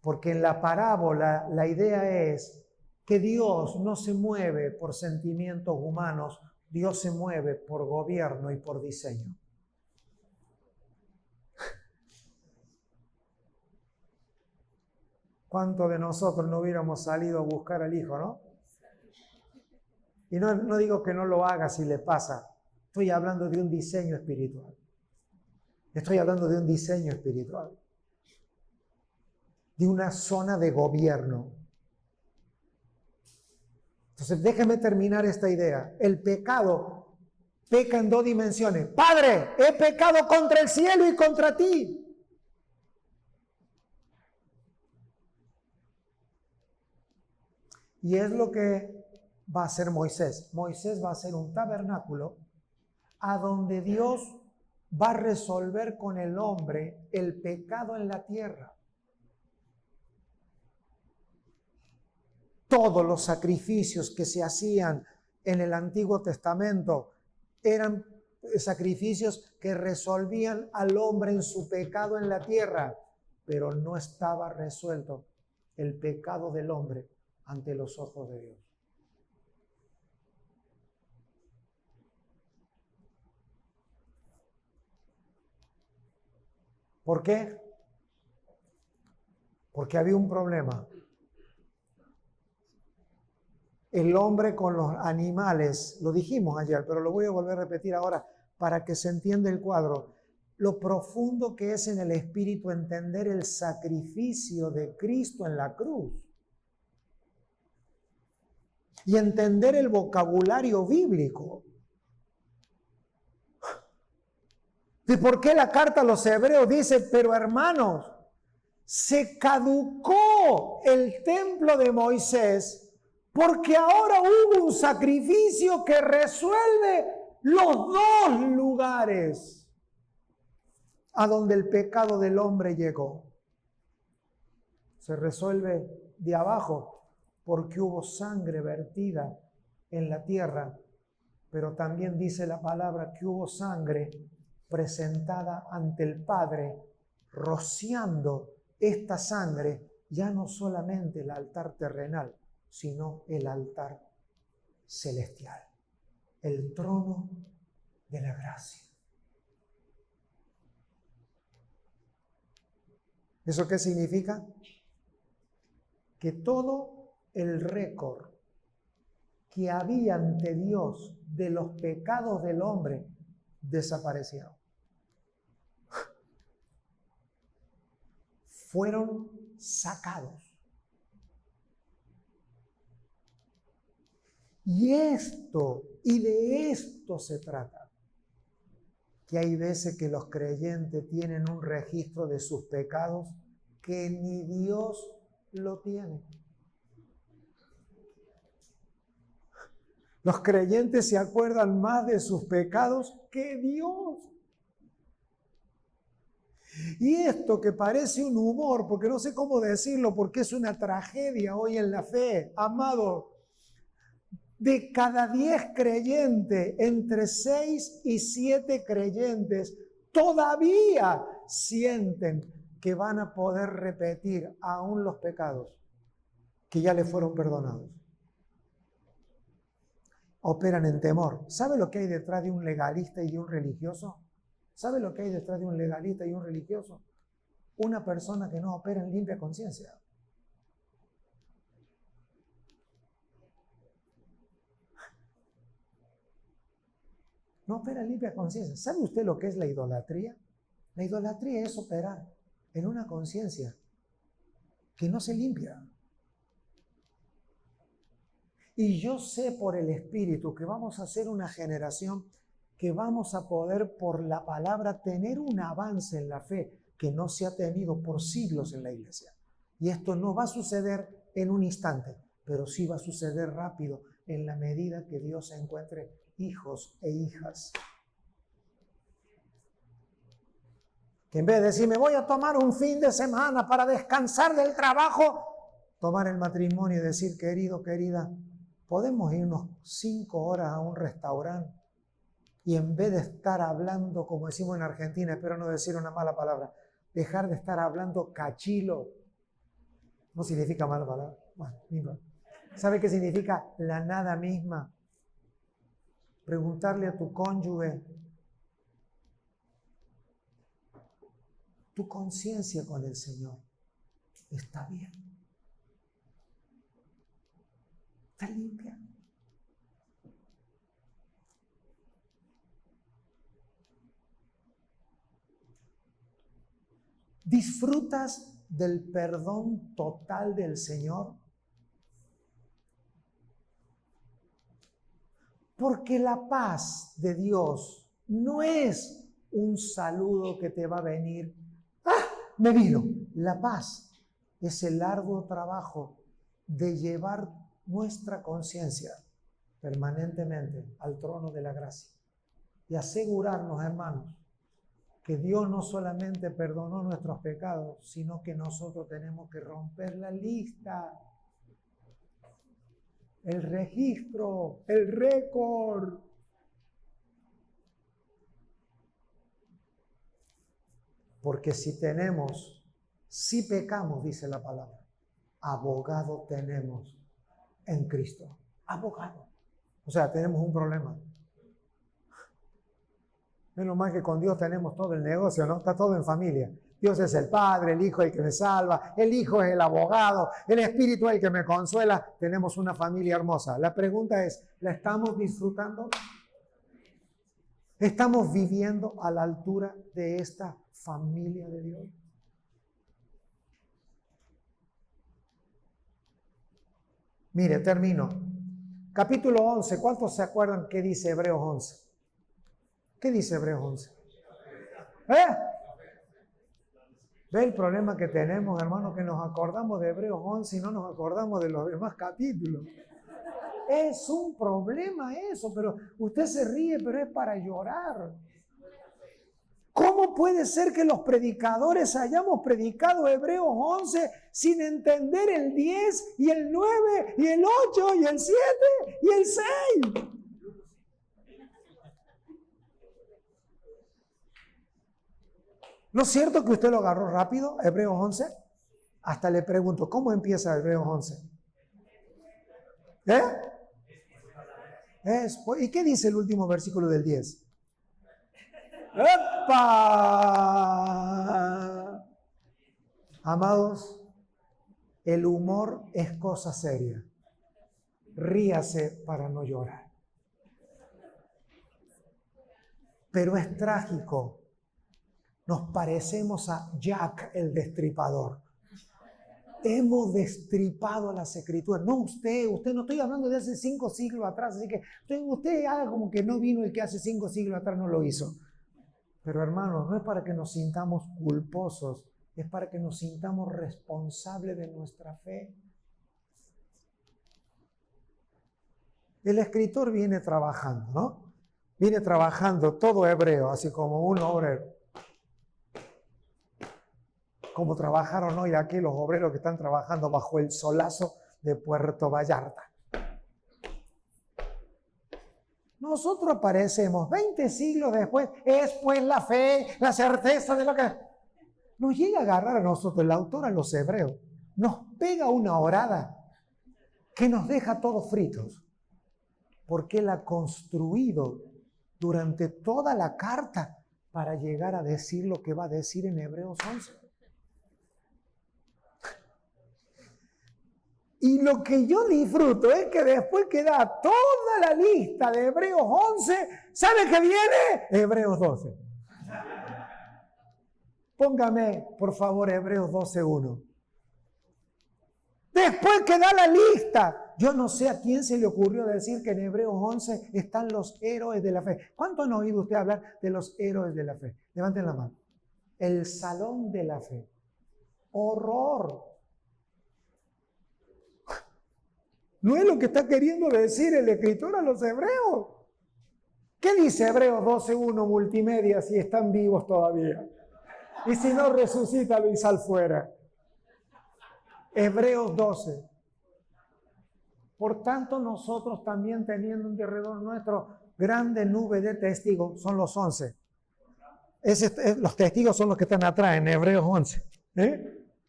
porque en la parábola la idea es que Dios no se mueve por sentimientos humanos, Dios se mueve por gobierno y por diseño. ¿Cuántos de nosotros no hubiéramos salido a buscar al hijo, no? Y no digo que no lo haga si le pasa, estoy hablando de un diseño espiritual. Estoy hablando de un diseño espiritual, de una zona de gobierno. Entonces, déjeme terminar esta idea. El pecado peca en dos dimensiones. Padre, he pecado contra el cielo y contra ti. Y es lo que va a hacer Moisés. Moisés va a hacer un tabernáculo a donde Dios va a resolver con el hombre el pecado en la tierra. Todos los sacrificios que se hacían en el Antiguo Testamento eran sacrificios que resolvían al hombre en su pecado en la tierra, pero no estaba resuelto el pecado del hombre ante los ojos de Dios. ¿Por qué? Porque había un problema. El hombre con los animales, lo dijimos ayer, pero lo voy a volver a repetir ahora para que se entienda el cuadro. Lo profundo que es en el espíritu entender el sacrificio de Cristo en la cruz. Y entender el vocabulario bíblico. ¿De por qué la carta a los hebreos dice, pero hermanos, se caducó el templo de Moisés porque ahora hubo un sacrificio que resuelve los dos lugares a donde el pecado del hombre llegó? Se resuelve de abajo porque hubo sangre vertida en la tierra, pero también dice la palabra que hubo sangre presentada ante el Padre, rociando esta sangre ya no solamente el altar terrenal, sino el altar celestial, el trono de la gracia. ¿Eso qué significa? Que todo el récord que había ante Dios de los pecados del hombre desaparecieron. Fueron sacados. Y de esto se trata. Que hay veces que los creyentes tienen un registro de sus pecados que ni Dios lo tiene. Los creyentes se acuerdan más de sus pecados que Dios. Y esto que parece un humor, porque no sé cómo decirlo, porque es una tragedia hoy en la fe, amado. De cada 10 creyentes, entre 6 y 7 creyentes todavía sienten que van a poder repetir aún los pecados que ya les fueron perdonados. Operan en temor. ¿Sabe lo que hay detrás de un legalista y de un religioso? ¿Sabe lo que hay detrás de un legalista y un religioso? Una persona que no opera en limpia conciencia. No opera en limpia conciencia. ¿Sabe usted lo que es la idolatría? La idolatría es operar en una conciencia que no se limpia. Y yo sé por el Espíritu que vamos a ser una generación que vamos a poder por la palabra tener un avance en la fe, que no se ha tenido por siglos en la iglesia. Y esto no va a suceder en un instante, pero sí va a suceder rápido en la medida que Dios encuentre hijos e hijas. Que en vez de decir, me voy a tomar un fin de semana para descansar del trabajo, tomar el matrimonio y decir, querido, querida, podemos irnos 5 horas a un restaurante y en vez de estar hablando, como decimos en Argentina, espero no decir una mala palabra, dejar de estar hablando cachilo. No significa mala palabra. Bueno, ¿sabe qué significa la nada misma? Preguntarle a tu cónyuge, tu conciencia con el Señor está bien, está limpia. ¿Disfrutas del perdón total del Señor? Porque la paz de Dios no es un saludo que te va a venir. Me vino. La paz es el arduo trabajo de llevar nuestra conciencia permanentemente al trono de la gracia y asegurarnos, hermanos, que Dios no solamente perdonó nuestros pecados, sino que nosotros tenemos que romper la lista, el registro, el récord. Porque si pecamos, dice la palabra, abogado tenemos en Cristo. Abogado. O sea, tenemos un problema. Menos mal que con Dios tenemos todo el negocio, ¿no? Está todo en familia. Dios es el Padre, el Hijo es el que me salva, el Hijo es el abogado, el Espíritu es el que me consuela. Tenemos una familia hermosa. La pregunta es, ¿la estamos disfrutando? ¿Estamos viviendo a la altura de esta familia de Dios? Mire, termino. Capítulo 11. ¿Cuántos se acuerdan qué dice Hebreos 11? ¿Qué dice Hebreos 11? ¿Ve el problema que tenemos, hermano? Que nos acordamos de Hebreos 11 y no nos acordamos de los demás capítulos. Es un problema eso, pero usted se ríe, pero es para llorar. ¿Cómo puede ser que los predicadores hayamos predicado Hebreos 11 sin entender el 10 y el 9 y el 8 y el 7 y el 6? ¿No es cierto que usted lo agarró rápido, Hebreos 11? Hasta le pregunto, ¿cómo empieza Hebreos 11? ¿Y qué dice el último versículo del 10? ¡Epa! Amados, el humor es cosa seria. Ríase para no llorar. Pero es trágico. Nos parecemos a Jack el Destripador. Hemos destripado las Escrituras. No usted no estoy hablando de hace 5 siglos atrás, así que usted haga como que no vino el que hace 5 siglos atrás no lo hizo. Pero hermanos, no es para que nos sintamos culposos, es para que nos sintamos responsables de nuestra fe. El escritor viene trabajando, ¿no? Viene trabajando todo hebreo, así como un obrero. Como trabajaron hoy aquí los obreros que están trabajando bajo el solazo de Puerto Vallarta. Nosotros aparecemos 20 siglos después, es pues la fe, la certeza de lo que... Nos llega a agarrar a nosotros, el autor a los hebreos, nos pega una orada que nos deja todos fritos, porque él ha construido durante toda la carta para llegar a decir lo que va a decir en Hebreos 11. Y lo que yo disfruto es que después que da toda la lista de Hebreos 11, ¿sabe qué viene? Hebreos 12. Póngame, por favor, Hebreos 12:1. Después que da la lista, yo no sé a quién se le ocurrió decir que en Hebreos 11 están los héroes de la fe. ¿Cuánto han oído usted hablar de los héroes de la fe? Levanten la mano. el salón de la fe. Horror. No es lo que está queriendo decir el escritor a los hebreos. ¿Qué dice Hebreos 12:1 multimedia si están vivos todavía? Y si no, resucítalo y sal fuera. Hebreos 12. Por tanto, nosotros también teniendo en derredor nuestro grande nube de testigos, son los 11. Los testigos son los que están atrás en Hebreos 11.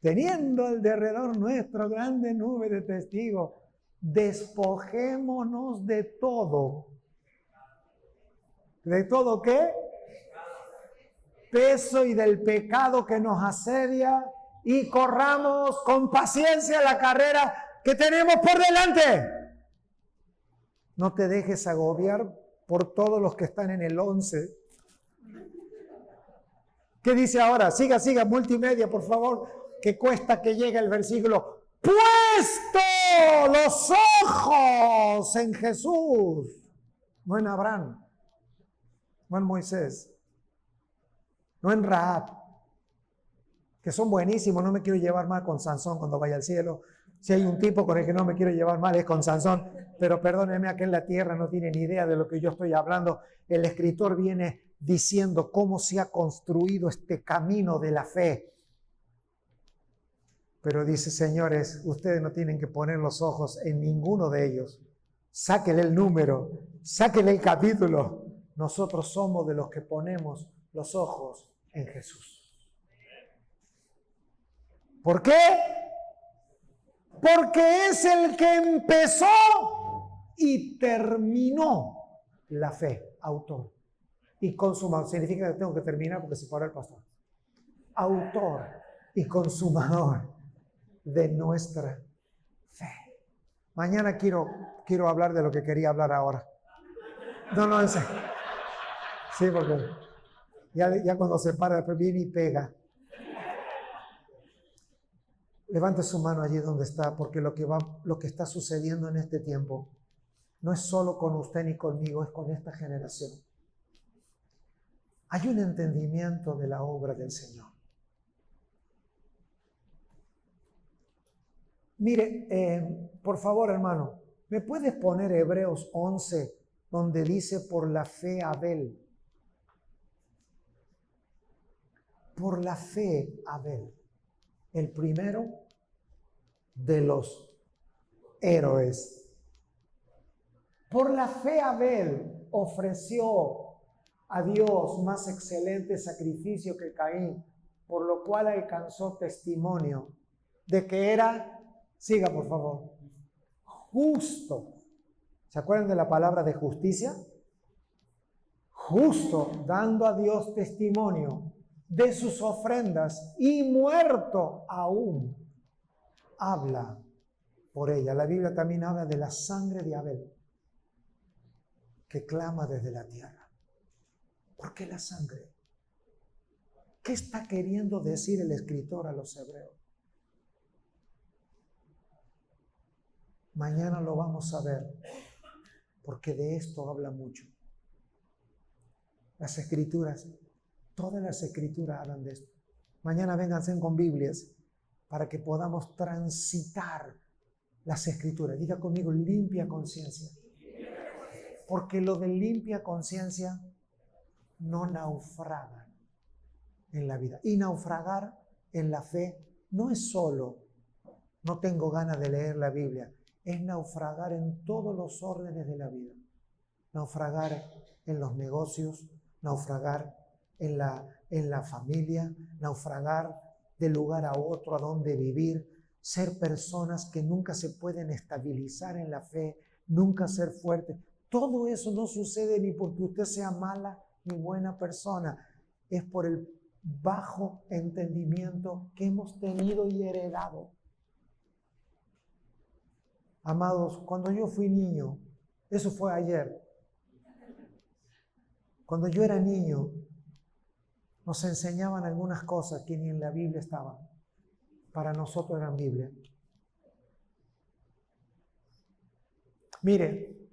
Teniendo al derredor nuestro grande nube de testigos, despojémonos de todo. ¿De todo qué? Peso y del pecado que nos asedia y corramos con paciencia la carrera que tenemos por delante. No te dejes agobiar por todos los que están en el 11. ¿Qué dice ahora? Siga, multimedia, por favor, que cuesta que llegue el versículo. Puesto los ojos en Jesús, no en Abraham, no en Moisés, no en Rahab, que son buenísimos. No me quiero llevar mal con Sansón cuando vaya al cielo. Si hay un tipo con el que no me quiero llevar mal es con Sansón, pero perdónenme, aquel en la tierra no tiene ni idea de lo que yo estoy hablando. El escritor viene diciendo cómo se ha construido este camino de la fe. Pero dice, señores, ustedes no tienen que poner los ojos en ninguno de ellos. Sáquenle el número, sáquenle el capítulo. Nosotros somos de los que ponemos los ojos en Jesús. ¿Por qué? Porque es el que empezó y terminó la fe, autor. Y consumador. Significa que tengo que terminar porque se paró el pastor. Autor y consumador de nuestra fe. Mañana quiero hablar de lo que quería hablar ahora. No, en serio. Sí, porque ya cuando se para, después viene y pega. Levante su mano allí donde está, porque lo que está sucediendo en este tiempo no es solo con usted ni conmigo, es con esta generación. Hay un entendimiento de la obra del Señor. Mire, por favor, hermano, ¿me puedes poner Hebreos 11, donde dice por la fe Abel? Por la fe Abel, el primero de los héroes. Por la fe Abel ofreció a Dios más excelente sacrificio que Caín, por lo cual alcanzó testimonio de que era, siga por favor, justo. ¿Se acuerdan de la palabra de justicia? Justo, dando a Dios testimonio de sus ofrendas, y muerto aún habla por ella. La Biblia también habla de la sangre de Abel que clama desde la tierra. ¿Por qué la sangre? ¿Qué está queriendo decir el escritor a los hebreos? Mañana lo vamos a ver, porque de esto habla mucho. Las escrituras, todas las escrituras hablan de esto. Mañana vénganse con Biblias para que podamos transitar las escrituras. Diga conmigo, limpia conciencia. Porque lo de limpia conciencia no naufraga en la vida. Y naufragar en la fe no es solo, no tengo ganas de leer la Biblia, es naufragar en todos los órdenes de la vida. Naufragar en los negocios, naufragar en la familia, naufragar de lugar a otro a donde vivir, ser personas que nunca se pueden estabilizar en la fe, nunca ser fuertes. Todo eso no sucede ni porque usted sea mala ni buena persona, es por el bajo entendimiento que hemos tenido y heredado. Amados, cuando yo fui niño, eso fue ayer. Cuando yo era niño, nos enseñaban algunas cosas que ni en la Biblia estaban. Para nosotros eran Biblia. Mire,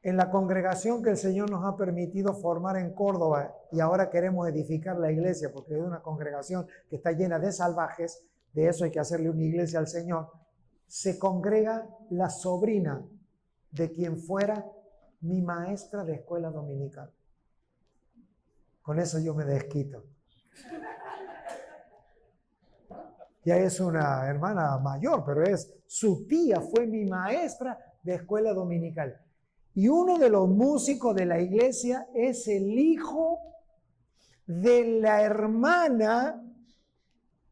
en la congregación que el Señor nos ha permitido formar en Córdoba, y ahora queremos edificar la iglesia porque es una congregación que está llena de salvajes, de eso hay que hacerle una iglesia al Señor, se congrega la sobrina de quien fuera mi maestra de escuela dominical. Con eso yo me desquito. Ya es una hermana mayor, pero su tía fue mi maestra de escuela dominical. Y uno de los músicos de la iglesia es el hijo de la hermana.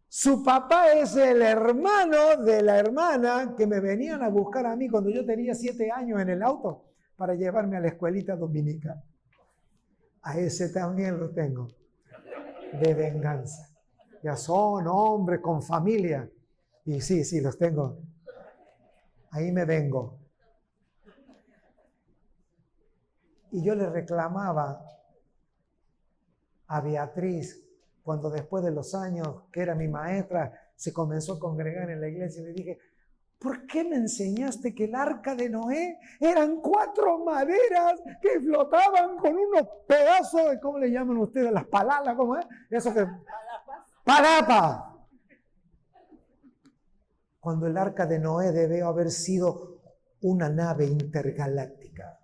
Su papá es el hermano de la hermana que me venían a buscar a mí cuando yo tenía 7 años en el auto para llevarme a la escuelita dominical. A ese también lo tengo, de venganza. Ya son hombres con familia. Y sí, los tengo. Ahí me vengo. Y yo le reclamaba a Beatriz, cuando después de los años que era mi maestra, se comenzó a congregar en la iglesia, y le dije, ¿por qué me enseñaste que el arca de Noé eran 4 maderas que flotaban con unos pedazos de, ¿cómo le llaman ustedes? Las palalas, ¿cómo es? Eso que... ¡Palapa! Cuando el arca de Noé debió haber sido una nave intergaláctica.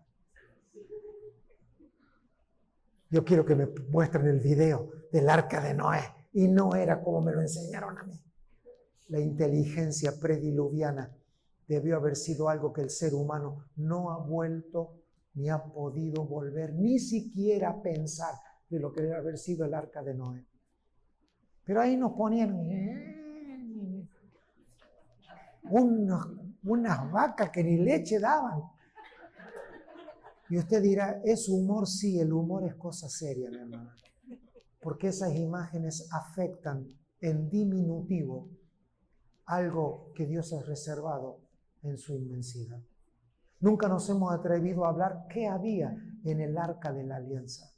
Yo quiero que me muestren el video del arca de Noé. Y no era como me lo enseñaron a mí. La inteligencia prediluviana debió haber sido algo que el ser humano no ha vuelto ni ha podido volver, ni siquiera a pensar de lo que debe haber sido el arca de Noé. Pero ahí nos ponían unas vacas que ni leche daban. Y usted dirá, ¿es humor? Sí, el humor es cosa seria, mi hermano. Porque esas imágenes afectan en diminutivo algo que Dios ha reservado en su inmensidad. Nunca nos hemos atrevido a hablar qué había en el arca de la alianza.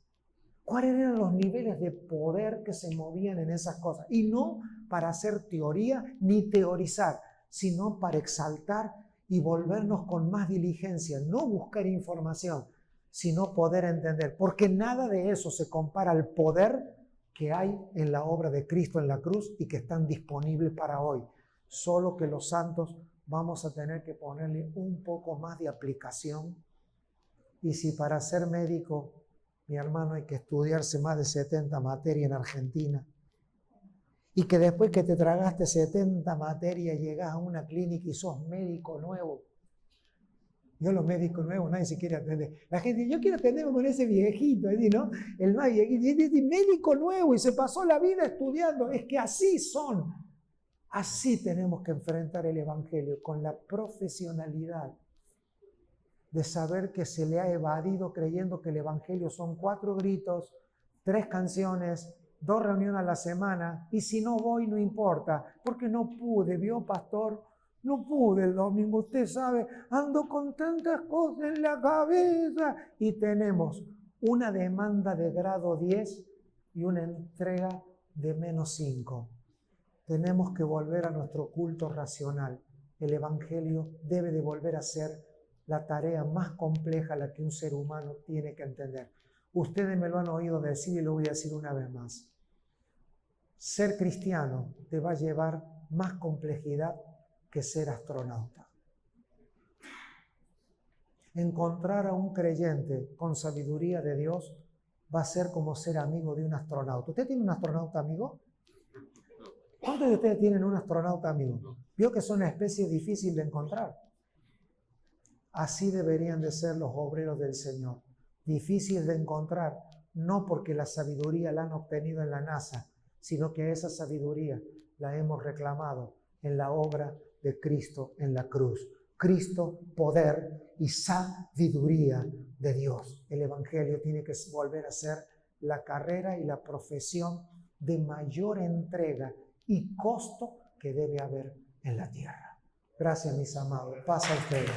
¿Cuáles eran los niveles de poder que se movían en esas cosas? Y no para hacer teoría ni teorizar, sino para exaltar y volvernos con más diligencia, no buscar información, sino poder entender, porque nada de eso se compara al poder que hay en la obra de Cristo en la cruz y que están disponibles para hoy. Solo que los santos vamos a tener que ponerle un poco más de aplicación. Y si para ser médico, mi hermano, hay que estudiarse más de 70 materias en Argentina, y que después que te tragaste 70 materias llegás a una clínica y sos médico nuevo. Yo los médicos nuevos nadie se quiere atender. La gente, yo quiero atenderme con ese viejito, ¿no? El más viejito, es médico nuevo y se pasó la vida estudiando. Es que así son. Así tenemos que enfrentar el Evangelio, con la profesionalidad de saber que se le ha evadido creyendo que el Evangelio son 4 gritos, 3 canciones, 2 reuniones a la semana, y si no voy no importa, porque no pude, ¿vio, pastor? No pude el domingo, usted sabe, ando con tantas cosas en la cabeza. Y tenemos una demanda de grado 10 y una entrega de -5. Tenemos que volver a nuestro culto racional. El Evangelio debe de volver a ser la tarea más compleja a la que un ser humano tiene que entender. Ustedes me lo han oído decir y lo voy a decir una vez más. Ser cristiano te va a llevar más complejidad que ser astronauta. Encontrar a un creyente con sabiduría de Dios va a ser como ser amigo de un astronauta. ¿Usted tiene un astronauta amigo? ¿Cuántos de ustedes tienen un astronauta amigo? Vio que son una especie difícil de encontrar. Así deberían de ser los obreros del Señor. Difícil de encontrar, no porque la sabiduría la han obtenido en la NASA, sino que esa sabiduría la hemos reclamado en la obra de Cristo en la cruz. Cristo, poder y sabiduría de Dios. El Evangelio tiene que volver a ser la carrera y la profesión de mayor entrega y costo que debe haber en la tierra. Gracias, mis amados. Paz a ustedes.